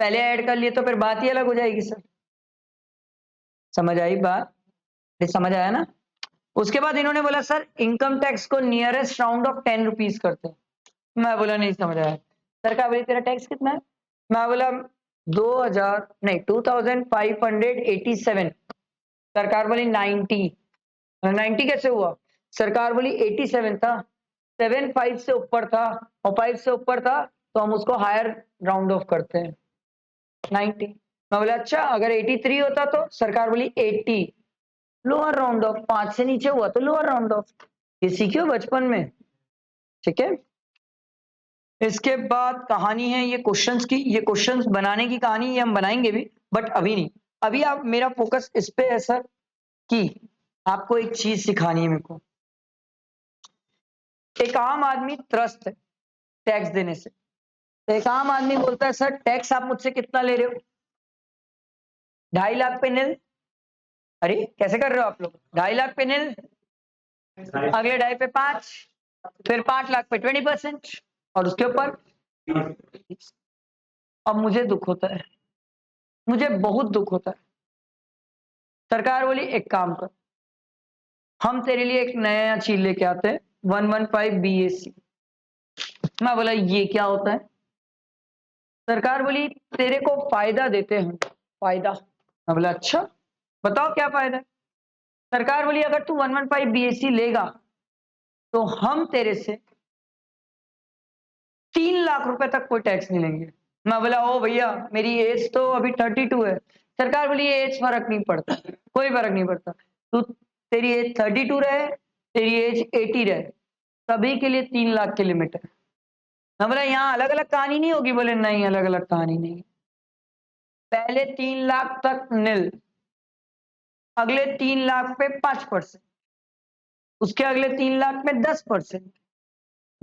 पहले ऐड कर लिए तो फिर बात ही अलग हो जाएगी सर। समझ आई बात? समझ आया ना? उसके बाद इन्होंने बोला सर इनकम टैक्स को नियरेस्ट राउंड ऑफ 10 रुपीज करते हैं, मैं बोला नहीं समझ आया। सरकार बोली तेरा टैक्स कितना है, मैं बोला 2000 नहीं 2587, सरकार बोली 90 कैसे हुआ? सरकार बोली 87 था, 7 5 से ऊपर था और 5 से ऊपर था तो हम उसको हायर राउंड ऑफ करते हैं 90। मैं बोला अच्छा अगर 83 होता तो? सरकार बोली 80, लोअर राउंड ऑफ, 5 से नीचे हुआ तो लोअर राउंड ऑफ, ये सीखियो बचपन में, ठीक है? इसके बाद कहानी है ये क्वेश्चंस की, ये क्वेश्चंस बनाने की कहानी ये हम बनाएंगे भी, बट अभी नहीं। अभी आप, मेरा फोकस इस पे है सर कि आपको एक चीज सिखानी है मेरे को। एक आम आदमी त्रस्त है टैक्स देने से, एक आम आदमी बोलता है सर टैक्स आप मुझसे कितना ले रहे हो? 2.5 लाख पे निल। अरे कैसे कर रहे हो आप लोग? 2.5 लाख पे निल, अगले 2.5 पे 5, फिर 5 लाख पे 20%, और उसके ऊपर। अब मुझे दुख होता है, मुझे बहुत दुख होता है। सरकार बोली एक काम कर, हम तेरे लिए एक नया चीज लेके आते हैं 115 BAC। मैं बोला ये क्या होता है? सरकार बोली तेरे को फायदा देते हैं, फायदा। मैं बोला अच्छा बताओ क्या फायदा है? सरकार बोली अगर तू 115 BAC लेगा तो हम तेरे से 3 लाख रुपए तक कोई टैक्स नहीं लेंगे। मैं बोला ओ भैया मेरी एज तो अभी 32 है। सरकार बोली एज फर्क नहीं पड़ता, कोई फर्क नहीं पड़ता, तू तेरी एज 32 रहे, तेरी एज 80 रहे, सभी के लिए 3 लाख की लिमिट है। मैं बोला यहाँ अलग अलग कहानी नहीं होगी? बोले नहीं अलग अलग कहानी नहीं, पहले 3 लाख तक निल, अगले 3 लाख पे 5%, उसके अगले 3 लाख में 10%।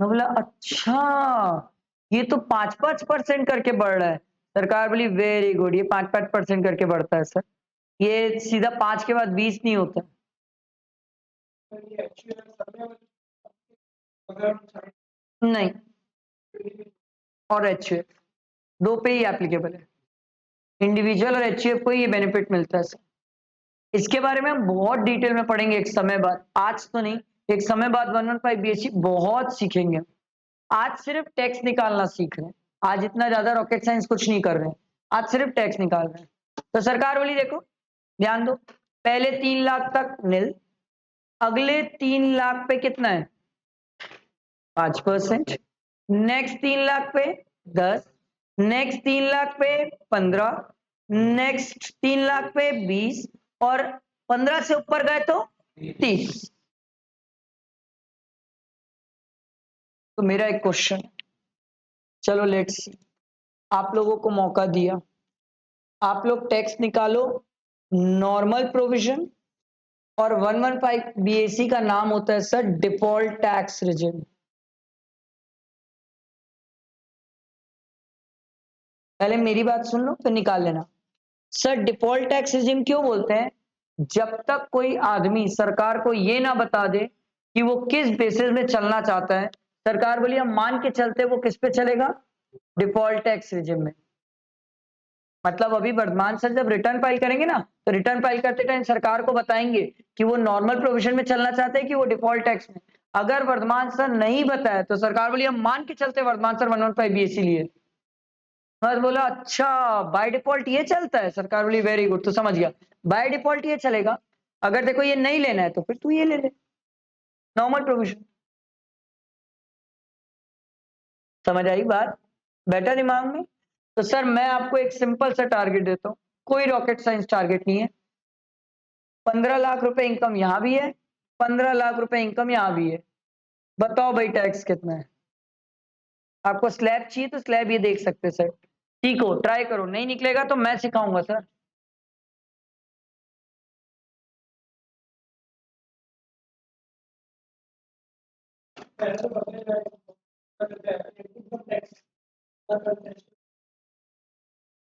मैं बोला अच्छा ये तो 5-5% करके बढ़ रहा है। सरकार बोली वेरी गुड, ये 5-5% करके बढ़ता है सर, ये सीधा 5 के बाद 20 नहीं होता। नहीं, और HUF दो पे ही एप्लीकेबल है, इंडिविजुअल और HUF को ही ये बेनिफिट मिलता है सर। इसके बारे में हम बहुत डिटेल में पढ़ेंगे एक समय बाद, आज तो नहीं, एक समय बाद 115 BAC बहुत सीखेंगे। आज सिर्फ टैक्स निकालना सीख रहे हैं, आज इतना ज्यादा रॉकेट साइंस कुछ नहीं कर रहे हैं, आज सिर्फ टैक्स निकाल रहे हैं। तो सरकार बोली देखो ध्यान दो, पहले 3 लाख तक निल, अगले 3 लाख पे कितना है? 5%, नेक्स्ट 3 लाख पे 10, नेक्स्ट 3 लाख पे 15, नेक्स्ट 3 लाख पे 20, और 15 से ऊपर गए तो 30। तो मेरा एक क्वेश्चन, चलो लेट्स सी, आप लोगों को मौका दिया, आप लोग टैक्स निकालो नॉर्मल प्रोविजन और 115 बीएसी का नाम होता है सर डिफॉल्ट टैक्स रिजिम। पहले मेरी बात सुन लो फिर निकाल लेना। सर डिफॉल्ट टैक्स रिजिम क्यों बोलते हैं? जब तक कोई आदमी सरकार को ये ना बता दे कि वो किस बेसिस में चलना चाहता है, सरकार बोली हम मान के चलते, वो किस पे चलेगा? डिफॉल्ट टैक्स रिजिम में। मतलब अभी वर्धमान सर जब रिटर्न फाइल करेंगे ना, तो रिटर्न फाइल करते टाइम सरकार को बताएंगे कि वो नॉर्मल प्रोविजन में चलना चाहते हैं कि वो डिफॉल्ट टैक्स में। अगर वर्धमान सर नहीं बताया तो सरकार बोली हम मान के चलते वर्धमान सर 115 बीएससी लिए। बस बोला अच्छा बाय डिफॉल्ट ये चलता है, सरकार बोली वेरी गुड, तो समझ गया बाय डिफॉल्ट ये चलेगा। अगर देखो ये नहीं लेना है तो फिर तू ये ले ले, नॉर्मल प्रोविजन। समझ आई बात? बैठा दिमाग में? तो सर मैं आपको एक सिंपल सा टारगेट देता हूं, कोई रॉकेट साइंस टारगेट नहीं है। 15 लाख रुपए इनकम यहां भी है, 15 लाख रुपए इनकम यहां भी है। बताओ भाई टैक्स कितना है? आपको स्लैब चाहिए तो स्लैब ये देख सकते सर। ठीक हो, ट्राई करो, नहीं निकलेगा तो मैं सिखाऊंगा सर।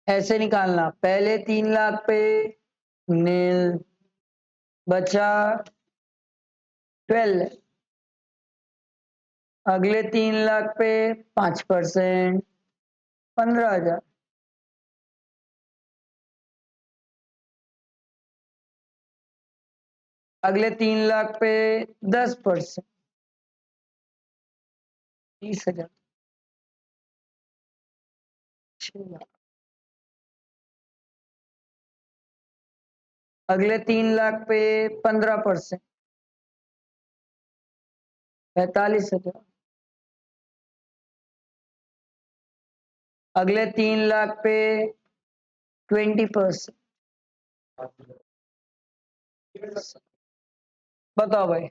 ऐसे निकालना, पहले 3 लाख पे नील, बचा 12, अगले 3 लाख पे 5%, 15,000, अगले 3 लाख पे 10%, 30,000, 6 लाख, अगले 3 लाख पे 15%, 45,000, अगले 3 लाख पे 20%। बताओ भाई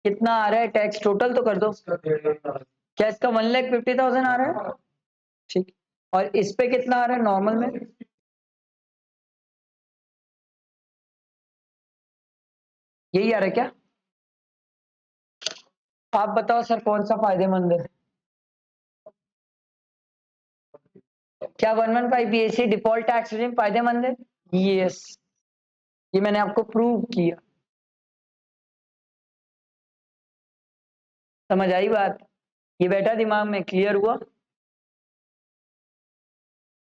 कितना आ रहा है टैक्स? टोटल तो कर दो। क्या इसका 1,50,000 आ रहा है? ठीक। और इस पे कितना आ रहा है नॉर्मल में? यही आ रहा है क्या? आप बताओ सर कौन सा फायदेमंद है? क्या 115 बीएससी डिफॉल्ट टैक्स रिजिम फायदेमंद है? यस, ये मैंने आपको प्रूव किया। समझ आई बात? ये बैठा दिमाग में? क्लियर हुआ?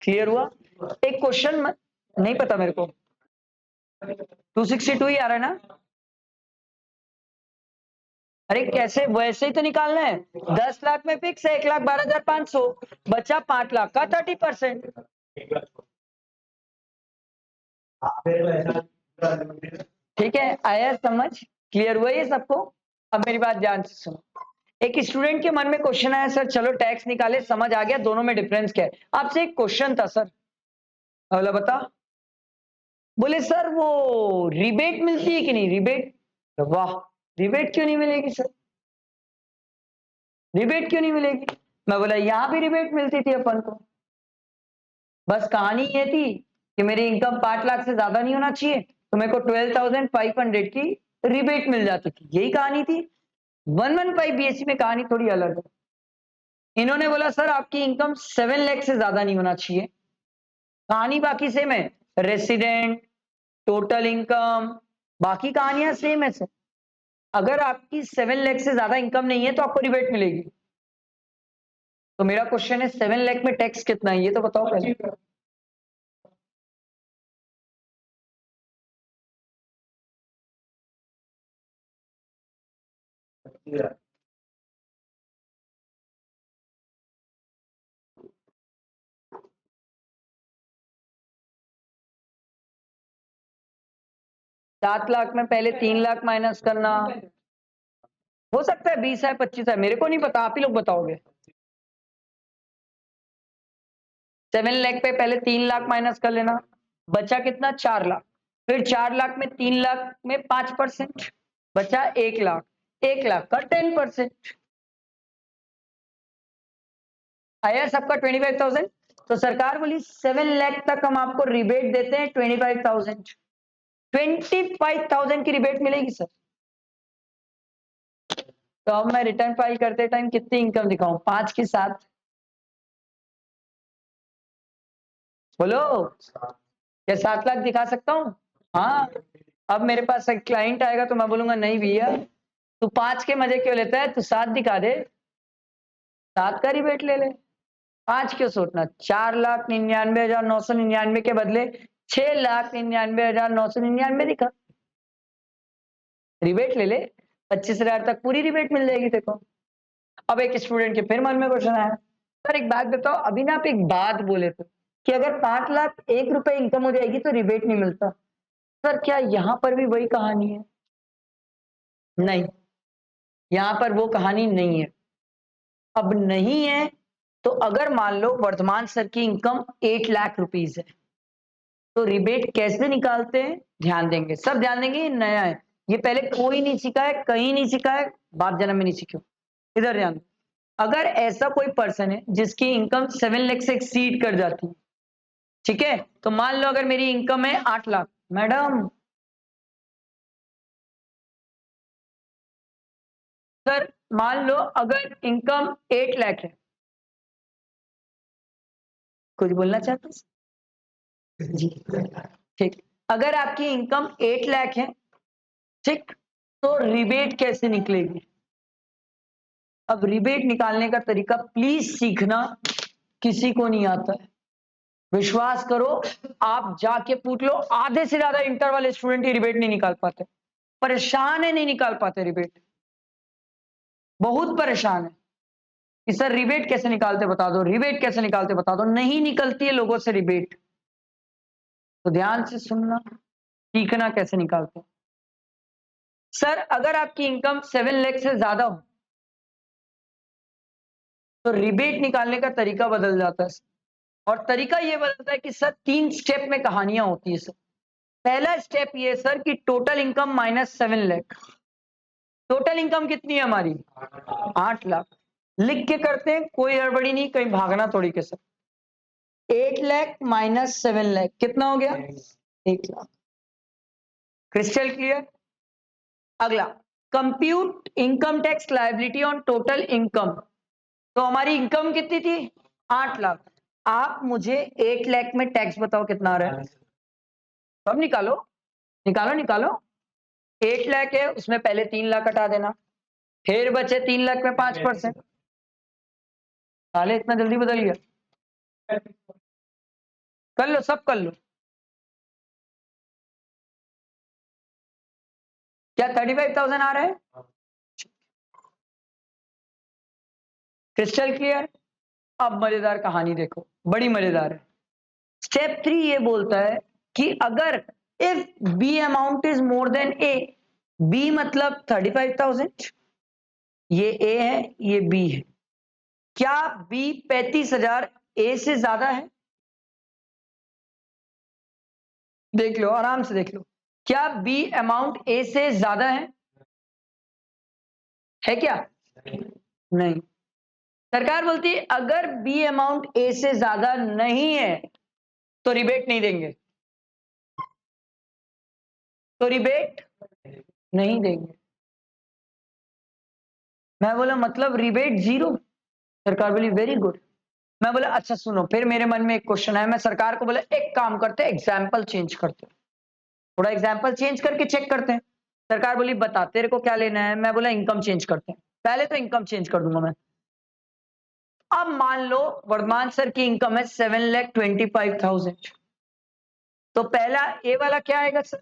क्लियर हुआ? एक क्वेश्चन नहीं पता मेरे को, 262 ही आ रहा है ना? अरे कैसे, वैसे ही तो निकालना है। 10 लाख में फिक्स है 1,12,500, बचा 5 लाख का 30%। ठीक है, आया समझ? क्लियर हुआ ये सबको? अब मेरी बात ध्यान से सुनो। एक स्टूडेंट के मन में क्वेश्चन आया सर चलो टैक्स निकाले, समझ आ गया दोनों में डिफरेंस क्या है। आपसे एक क्वेश्चन था सर, बोला बता। बोले सर वो रिबेट मिलती है कि नहीं रिबेट? वाह, रिबेट क्यों नहीं मिलेगी सर? रिबेट क्यों नहीं मिलेगी? मैं बोला यहां भी रिबेट मिलती थी अपन को, बस कहानी ये थी कि मेरी इनकम 5 लाख से ज्यादा नहीं होना चाहिए, तो मेरे को 12,500 की रिबेट मिल जाती थी, यही कहानी थी। 115 बीएससी में कहानी थोड़ी अलग है। इन्होंने बोला सर आपकी इनकम 7 लाख से ज्यादा नहीं होना चाहिए, कहानी बाकी सेम है, रेसिडेंट, टोटल इनकम, बाकी कहानियां सेम है सर। अगर आपकी 7 लाख से ज्यादा इनकम नहीं है तो आपको रिबेट मिलेगी। तो मेरा क्वेश्चन है 7 लाख में टैक्स कितना है ये तो बताओ पहले। Yeah. 7 लाख में पहले 3 लाख माइनस करना, हो सकता है 20 है 25 है, मेरे को नहीं पता, आप ही लोग बताओगे। 7 लाख पे पहले 3 लाख माइनस कर लेना, बचा कितना? 4 लाख। फिर 4 लाख में 3 लाख में 5%, बचा 1 लाख। 1 लाख का 10%। आया सबका 25,000? तो सरकार बोली 7 लाख तक हम आपको रिबेट देते हैं 25,000। 25,000 की रिबेट मिलेगी सर। तो अब मैं रिटर्न फाइल करते टाइम कितनी इनकम दिखाऊं, 5 की 7? बोलो, क्या 7 लाख दिखा सकता हूं? हाँ। अब मेरे पास एक क्लाइंट आएगा तो मैं बोलूंगा नहीं भैया, तू 5 के मजे क्यों लेता है, तू 7 दिखा दे, 7 का रिबेट ले ले। 5 क्यों सोचना, 4,99,999 के बदले 6,99,999 दिखा, रिबेट ले ले, 25,000 तक पूरी रिबेट मिल जाएगी देखो। अब एक स्टूडेंट के फिर मन में क्वेश्चन आया, सर एक बात बताओ, अभी ना आप एक बात बोले थे कि अगर 5,01,000 इनकम हो जाएगी तो रिबेट नहीं मिलता, सर क्या यहां पर भी वही कहानी है? नहीं, यहां पर वो कहानी नहीं है। अब नहीं है तो अगर मान लो वर्धमान सर की इनकम 8 लाख रुपीज है, तो रिबेट कैसे निकालते हैं ध्यान देंगे, सब ध्यान देंगे, ये नया है, ये पहले कोई नहीं सीखा है, कहीं नहीं सीखा है, बाप जन्म में नहीं सीखे। इधर ध्यान, अगर ऐसा कोई पर्सन है जिसकी इनकम 7 लाख से एक्सीड कर जाती है, ठीक है, तो मान लो अगर मेरी इनकम है 8 लाख, मैडम सर मान लो अगर इनकम 8 लाख है, कुछ बोलना चाहते हैं जी? ठीक, अगर आपकी इनकम 8 लाख है, ठीक, तो रिबेट कैसे निकलेगी? अब रिबेट निकालने का तरीका प्लीज सीखना, किसी को नहीं आता है, विश्वास करो, आप जाके पूछ लो, आधे से ज्यादा इंटर वाले स्टूडेंट ही रिबेट नहीं निकाल पाते, परेशान है, नहीं निकाल पाते रिबेट, बहुत परेशान है कि सर रिबेट कैसे निकालते बता दो, रिबेट कैसे निकालते बता दो, नहीं निकलती है लोगों से रिबेट। तो ध्यान से सुनना, सीखना कैसे निकालते। सर अगर आपकी इनकम 7 लाख से ज्यादा हो तो रिबेट निकालने का तरीका बदल जाता है, और तरीका ये बदलता है कि सर 3 स्टेप में कहानियां होती है सर। पहला स्टेप ये सर कि total income minus 7 lakh, total income कितनी है हमारी 8 लाख, लिख के करते हैं, कोई हड़बड़ी नहीं, कहीं भागना थोड़ी के सर। 8 लाख माइनस 7 लाख कितना हो गया, 1 लाख। Crystal clear? अगला, compute income tax liability on total income. तो हमारी इनकम कितनी थी 8 लाख, आप मुझे 8 लाख में टैक्स बताओ कितना आ रहा है, तो अब निकालो निकालो निकालो। 8 लाख है, उसमें पहले 3 लाख हटा देना, फिर बचे 3 लाख में 5%। साले इतना जल्दी बदल गया, कर लो सब कर लो। क्या 35,000 आ रहा है? Crystal clear? अब मजेदार कहानी देखो, बड़ी मजेदार है। स्टेप 3 ये बोलता है कि अगर if B amount is more than A, B मतलब 35,000, ये ए है ये बी है, क्या बी 35,000 ए से ज्यादा है? देख लो आराम से देख लो, क्या बी अमाउंट ए से ज्यादा है क्या? नहीं। सरकार बोलती है अगर बी अमाउंट ए से ज्यादा नहीं है तो रिबेट नहीं देंगे, तो रिबेट नहीं देंगे। मैं बोला मतलब रिबेट जीरो? सरकार बोली वेरी गुड। मैं बोला अच्छा सुनो, फिर मेरे मन में एक क्वेश्चन आया, मैं सरकार को बोला एक काम करते एग्जाम्पल चेंज करते, थोड़ा एग्जाम्पल चेंज करके चेक करते हैं। सरकार बोली बता तेरे को क्या लेना है, मैं बोला इनकम चेंज करते हैं, पहले तो इनकम चेंज कर दूंगा मैं। अब मान लो वर्धमान सर की इनकम है 7,25,000, तो पहला ए वाला क्या आएगा सर,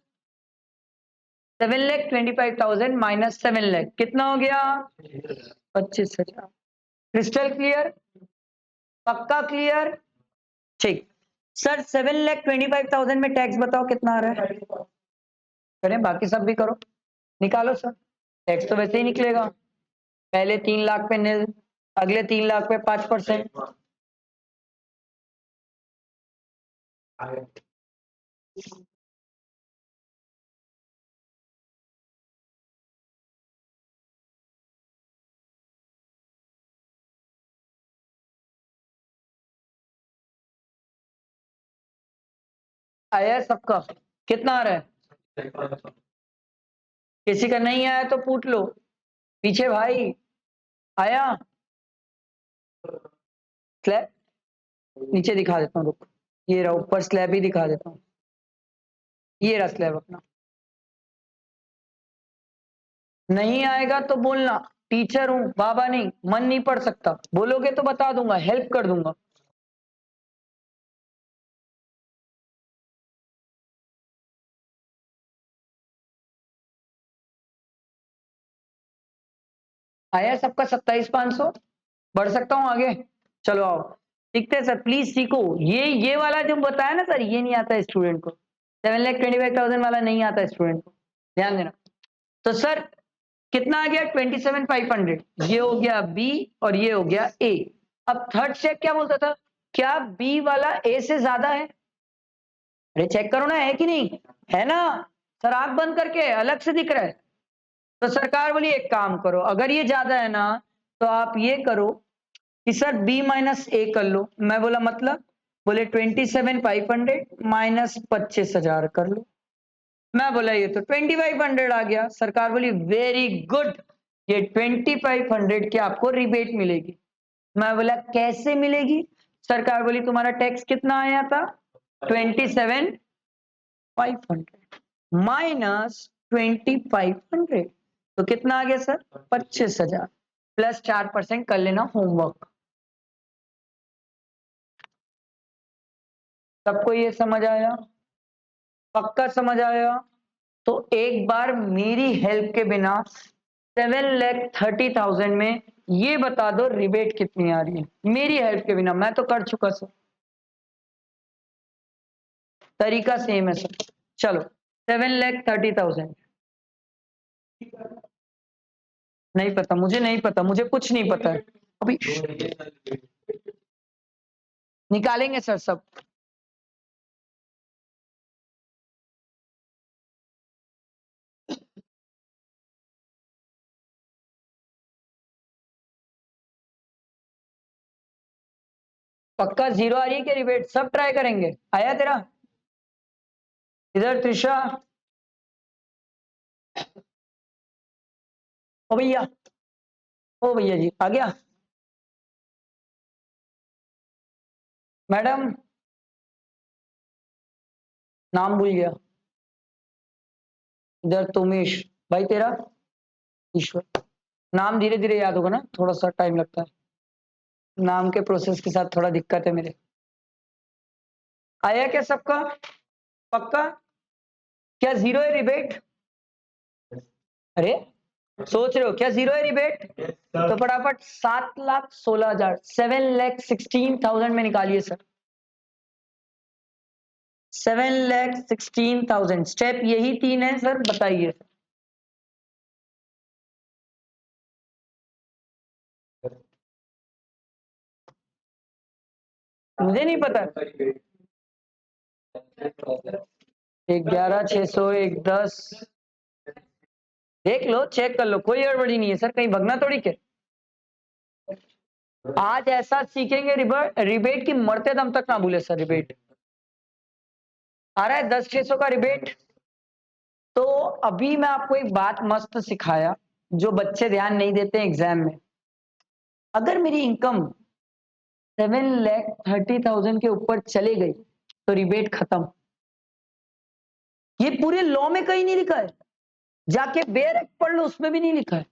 7,25,000 माइनस 7 लाख कितना हो गया 25,000। Crystal clear? पक्का क्लियर? ठीक। सर 7,25,000 में टैक्स बताओ कितना आ रहा है, करें बाकी सब भी करो, निकालो सर, टैक्स तो वैसे ही निकलेगा, पहले 3 लाख पे निल, अगले 3 लाख पे 5%। आया है सबका? कितना आ रहा है? किसी का नहीं आया तो पूछ लो पीछे भाई। आया स्लैब? नीचे दिखा देता हूँ, रुक। ये रहा, ऊपर स्लैब ही दिखा देता हूँ। ये रहा स्लैब अपना। नहीं आएगा तो बोलना, टीचर हूं, बाबा नहीं, मन नहीं पढ़ सकता। बोलोगे तो बता दूंगा, हेल्प कर दूंगा। आया सबका 27,500? बढ़ सकता हूं आगे? चलो आओ सीखते हैं सर, प्लीज सीखो। ये वाला जो बताया ना सर, ये नहीं आता स्टूडेंट को। 7,25,000 वाला नहीं आता स्टूडेंट को, ध्यान देना। तो सर कितना आ गया? 27,500। ये हो गया बी और ये हो गया ए। अब थर्ड चेक क्या बोलता था, क्या बी वाला ए से ज्यादा है? अरे चेक करो ना, है कि नहीं? है ना? सर आंख बंद करके, अलग से दिख रहा है। तो सरकार बोली एक काम करो, अगर ये ज्यादा है ना तो आप ये करो कि सर बी माइनस ए कर लो। मैं बोला मतलब? बोले 27,500 माइनस 25,000 कर लो। मैं बोला ये तो 2500 आ गया। सरकार बोली वेरी गुड, ये 2500 की आपको रिबेट मिलेगी। मैं बोला कैसे मिलेगी? सरकार बोली तुम्हारा टैक्स कितना आया था? 27,500 माइनस 2500, तो कितना आ गया सर? 25,000 प्लस 4% कर लेना होमवर्क। सबको ये समझ आया? पक्का समझ आया? तो एक बार मेरी हेल्प के बिना 7,30,000 में ये बता दो रिबेट कितनी आ रही है, मेरी हेल्प के बिना। मैं तो कर चुका सर, तरीका सेम है सर। चलो 7,30,000। नहीं पता मुझे, नहीं पता मुझे, कुछ नहीं पता है अभी। निकालेंगे सर सब। पक्का जीरो आ रही है क्या रिबेट? सब ट्राई करेंगे। आया तेरा? इधर त्रिशा, ओ भैया, ओ भैया जी आ गया। मैडम नाम भूल गया। इधर तुमेश भाई, तेरा? ईश्वर। नाम धीरे धीरे याद होगा ना, थोड़ा सा टाइम लगता है, नाम के प्रोसेस के साथ थोड़ा दिक्कत है मेरे। आया क्या सबका? पक्का? क्या जीरो है रिबेट? अरे सोच रहे हो क्या जीरो है रिबेट? तो फटाफट 7,16,000, 7,16,000 में निकालिए सर। 7,16,000। स्टेप यही 3 है सर, बताइए। मुझे नहीं पता। 11,600, 1,10। देख लो, चेक कर लो, कोई गड़बड़ी नहीं है सर, कहीं भगना थोड़ी के। आज ऐसा सीखेंगे रिबेट की मरते दम तक ना भूले सर। रिबेट आ रहा है 10,600 का रिबेट। तो अभी मैं आपको एक बात मस्त सिखाया, जो बच्चे ध्यान नहीं देते एग्जाम में। अगर मेरी इनकम 7,30,000 के ऊपर चले गई तो रिबेट खत्म। ये पूरे लॉ में कहीं नहीं लिखा है, जाके बेयर एक्ट पढ़ लो, उसमें भी नहीं लिखा है।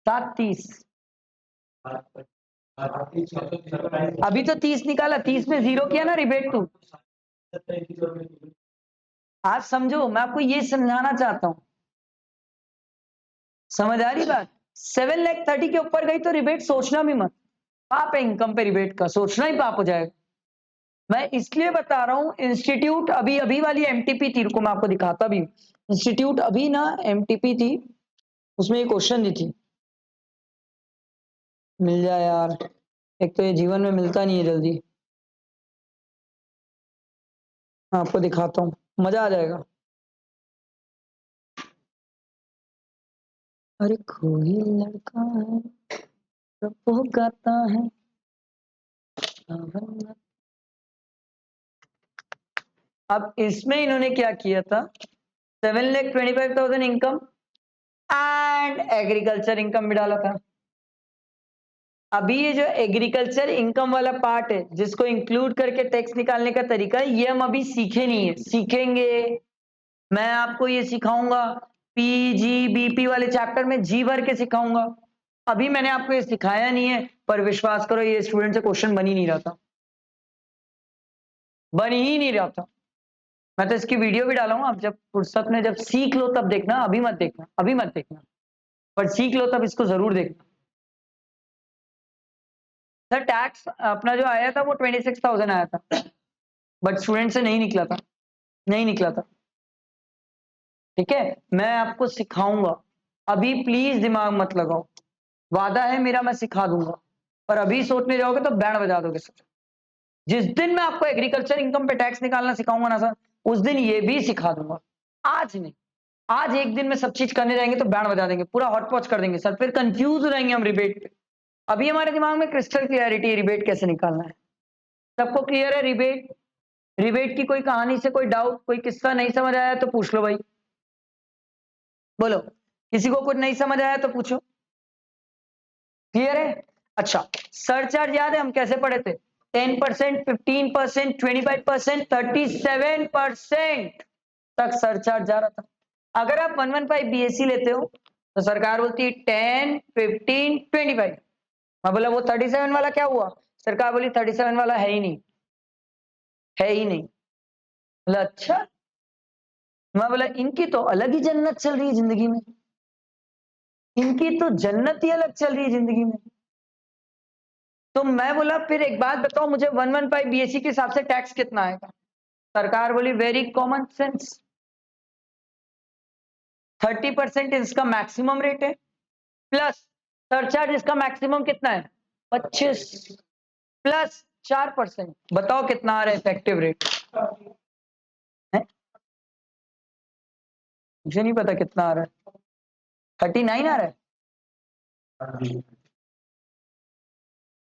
7,30। अभी तो 30 निकाला, 30 में जीरो किया ना रिबेट तू। आज समझो, मैं आपको ये समझाना चाहता हूं, समझ आ रही बात? 7,30,000 के ऊपर गई तो रिबेट सोचना भी मत। पाप है इनकम पे रिबेट का, सोचना ही पाप हो जाएगा। मैं इसलिए बता रहा हूं, इंस्टीट्यूट अभी अभी वाली एमटीपी थी, रुको मैं आपको दिखाता भी। इंस्टीट्यूट अभी ना एमटीपी थी, उसमें ये क्वेश्चन दी थी। मिल जाए यार, एक तो ये जीवन में मिलता नहीं है जल्दी। मैं आपको दिखाता हूँ, मजा आ जाएगा। अरे कोई लड़का है जब वो गाता है, अब इसमें इन्होंने क्या किया था, 7,25,000 इनकम एंड एग्रीकल्चर इनकम भी डाला था। अभी ये जो एग्रीकल्चर इनकम वाला पार्ट है जिसको इंक्लूड करके टैक्स निकालने का तरीका है, ये हम अभी सीखे नहीं है, सीखेंगे। मैं आपको ये सिखाऊंगा पीजीबीपी वाले चैप्टर में जी भर के सिखाऊंगा। अभी मैंने आपको ये सिखाया नहीं है, पर विश्वास करो ये स्टूडेंट से क्वेश्चन बन ही नहीं रहा था, बन ही नहीं रहा था। मैं तो इसकी वीडियो भी डालूंगा, आप जब फुर्सत में जब सीख लो तब देखना, अभी मत देखना, अभी मत देखना, पर सीख लो तब इसको जरूर देखना। सर टैक्स अपना जो आया था वो 26,000 आया था, बट स्टूडेंट से नहीं निकला था, नहीं निकला था। ठीक है, मैं आपको सिखाऊंगा, अभी प्लीज दिमाग मत लगाओ, वादा है मेरा मैं सिखा दूंगा, पर अभी सोचने जाओगे तो बैंड बजा दोगे सर। जिस दिन मैं आपको एग्रीकल्चर इनकम पे टैक्स निकालना सिखाऊंगा ना सर, उस दिन ये भी सिखा दूंगा। आज नहीं, आज एक दिन में सब चीज करने जाएंगे तो बैंड बजा देंगे, पूरा हॉट पॉच कर देंगे सर, फिर कंफ्यूज हो जाएंगे हम रिबेट पे। अभी हमारे दिमाग में क्रिस्टल क्लियरिटी, रिबेट कैसे निकालना है, सबको क्लियर है। रिबेट, रिबेट की कोई कहानी से कोई डाउट, कोई किस्सा नहीं समझ आया तो पूछ लो भाई, बोलो। किसी को कुछ नहीं समझ आया तो पूछो, क्लियर है। अच्छा, सरचार्ज याद है हम कैसे पढ़े थे, 10%, 15%, 25%, 37% तक सरचार्ज जा रहा था। अगर आप 115 बीएससी लेते हो तो सरकार बोलती है 10, 15, 25। मैं बोला वो 37 वाला क्या हुआ, सरकार बोली 37 वाला है ही नहीं, है ही नहीं। बोला अच्छा, मैं बोला इनकी तो अलग ही जन्नत चल रही है जिंदगी में, इनकी तो जन्नत ही अलग चल रही है जिंदगी में। तो मैं बोला फिर एक बात बताओ मुझे, 115 बीएससी के हिसाब से टैक्स कितना आएगा। सरकार बोली वेरी कॉमन सेंस, 30% इसका मैक्सिमम रेट है, प्लस सरचार्ज इसका मैक्सिमम कितना है 25, प्लस 4%। बताओ कितना आ रहा है इफेक्टिव रेट, मुझे नहीं पता कितना आ रहा है, 39 आ रहा है,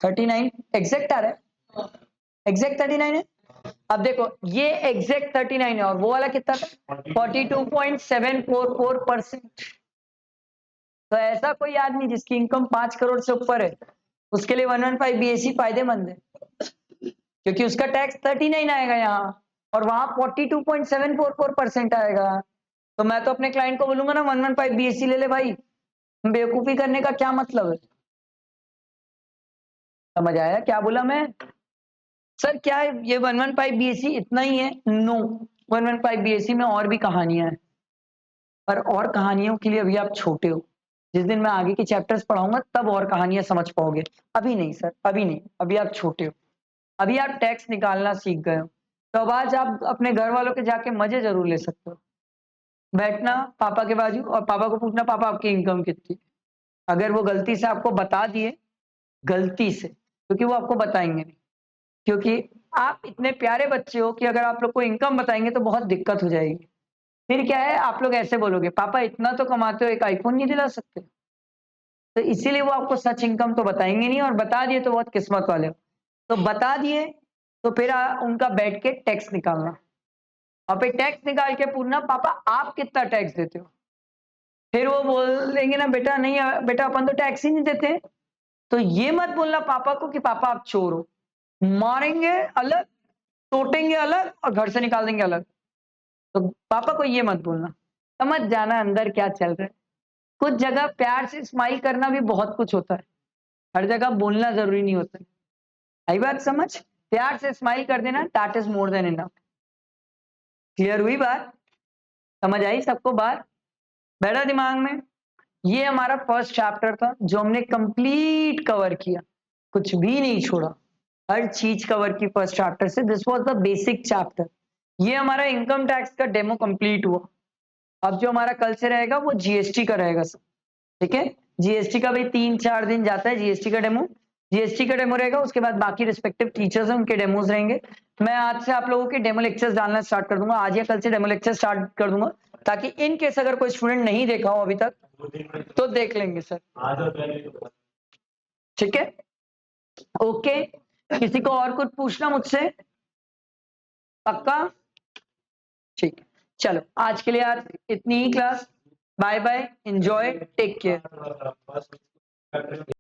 39 एग्जैक्ट आ रहा है, एग्जैक्ट 39 है। अब देखो ये एग्जैक्ट 39 है और वो वाला कितना था 42.744%। तो ऐसा कोई आदमी जिसकी इनकम 5 करोड़ से ऊपर है उसके लिए 115 बीएससी फायदेमंद है, क्योंकि उसका टैक्स 39 आएगा यहाँ और वहां 42.744% आएगा। तो मैं तो अपने क्लाइंट को बोलूंगा ना 115 बीएससी ले ले भाई, बेवकूफी करने का क्या मतलब है। समझ आया क्या बोला मैं, सर क्या ये 115 बीएससी इतना ही है, नो, 115 बीएससी में और भी कहानियां हैं, पर और कहानियों के लिए अभी आप छोटे हो, जिस दिन मैं आगे के चैप्टर्स पढ़ाऊंगा तब और कहानियां समझ पाओगे, अभी नहीं सर, अभी नहीं, अभी आप छोटे हो, अभी आप टैक्स निकालना सीख गए हो। तो अब आज आप अपने घर वालों के जाके मजे जरूर ले सकते हो, बैठना पापा के बाजू और पापा को पूछना पापा आपकी इनकम कितनी। अगर वो गलती से आपको बता दिए, गलती से, क्योंकि वो आपको बताएंगे नहीं, क्योंकि आप इतने प्यारे बच्चे हो कि अगर आप लोग को इनकम बताएंगे तो बहुत दिक्कत हो जाएगी। फिर क्या है, आप लोग ऐसे बोलोगे पापा इतना तो कमाते हो, एक आईफोन नहीं दिला सकते। तो इसीलिए वो आपको सच इनकम तो बताएंगे नहीं, और बता दिए तो बहुत किस्मत वाले हो। तो बता दिए तो फिर उनका बैठ के टैक्स निकालना, और फिर टैक्स निकाल के पूछना पापा आप कितना टैक्स देते हो। फिर वो बोलेंगे ना बेटा नहीं बेटा अपन तो टैक्स ही नहीं देते। तो ये मत बोलना पापा को कि पापा आप चोर हो, मारेंगे अलग, तोटेंगे अलग और घर से निकाल देंगे अलग। तो पापा को ये मत बोलना, समझ जाना अंदर क्या चल रहा है। कुछ जगह प्यार से स्माइल करना भी बहुत कुछ होता है, हर जगह बोलना जरूरी नहीं होता है। आई बात समझ, प्यार से स्माइल कर देना, that is more than enough. Clear हुई बात, समझ आई सबको बात, बैठा दिमाग में। ये हमारा फर्स्ट चैप्टर था जो हमने कंप्लीट कवर किया, कुछ भी नहीं छोड़ा, हर चीज कवर की फर्स्ट चैप्टर से। This was the basic chapter. ये हमारा इनकम टैक्स का डेमो कंप्लीट हुआ। अब जो हमारा कल से रहेगा वो जीएसटी का रहेगा सब, ठीक है। जीएसटी का भी 3-4 दिन जाता है, जीएसटी का डेमो, जीएसटी का डेमो रहेगा, उसके बाद बाकी रिस्पेक्टिव टीचर्स हैं उनके डेमोज रहेंगे। मैं आज से आप लोगों के डेमो लेक्चर्स डालना स्टार्ट कर दूंगा, आज या कल से डेमो लेक्चर स्टार्ट कर दूंगा, ताकि इन केस अगर कोई स्टूडेंट नहीं देखा हो अभी तक तो देख लेंगे सर, ठीक है। ओके, किसी को और कुछ पूछना मुझसे, पक्का। ठीक है, चलो आज के लिए आज इतनी ही class. Bye bye, enjoy, take care.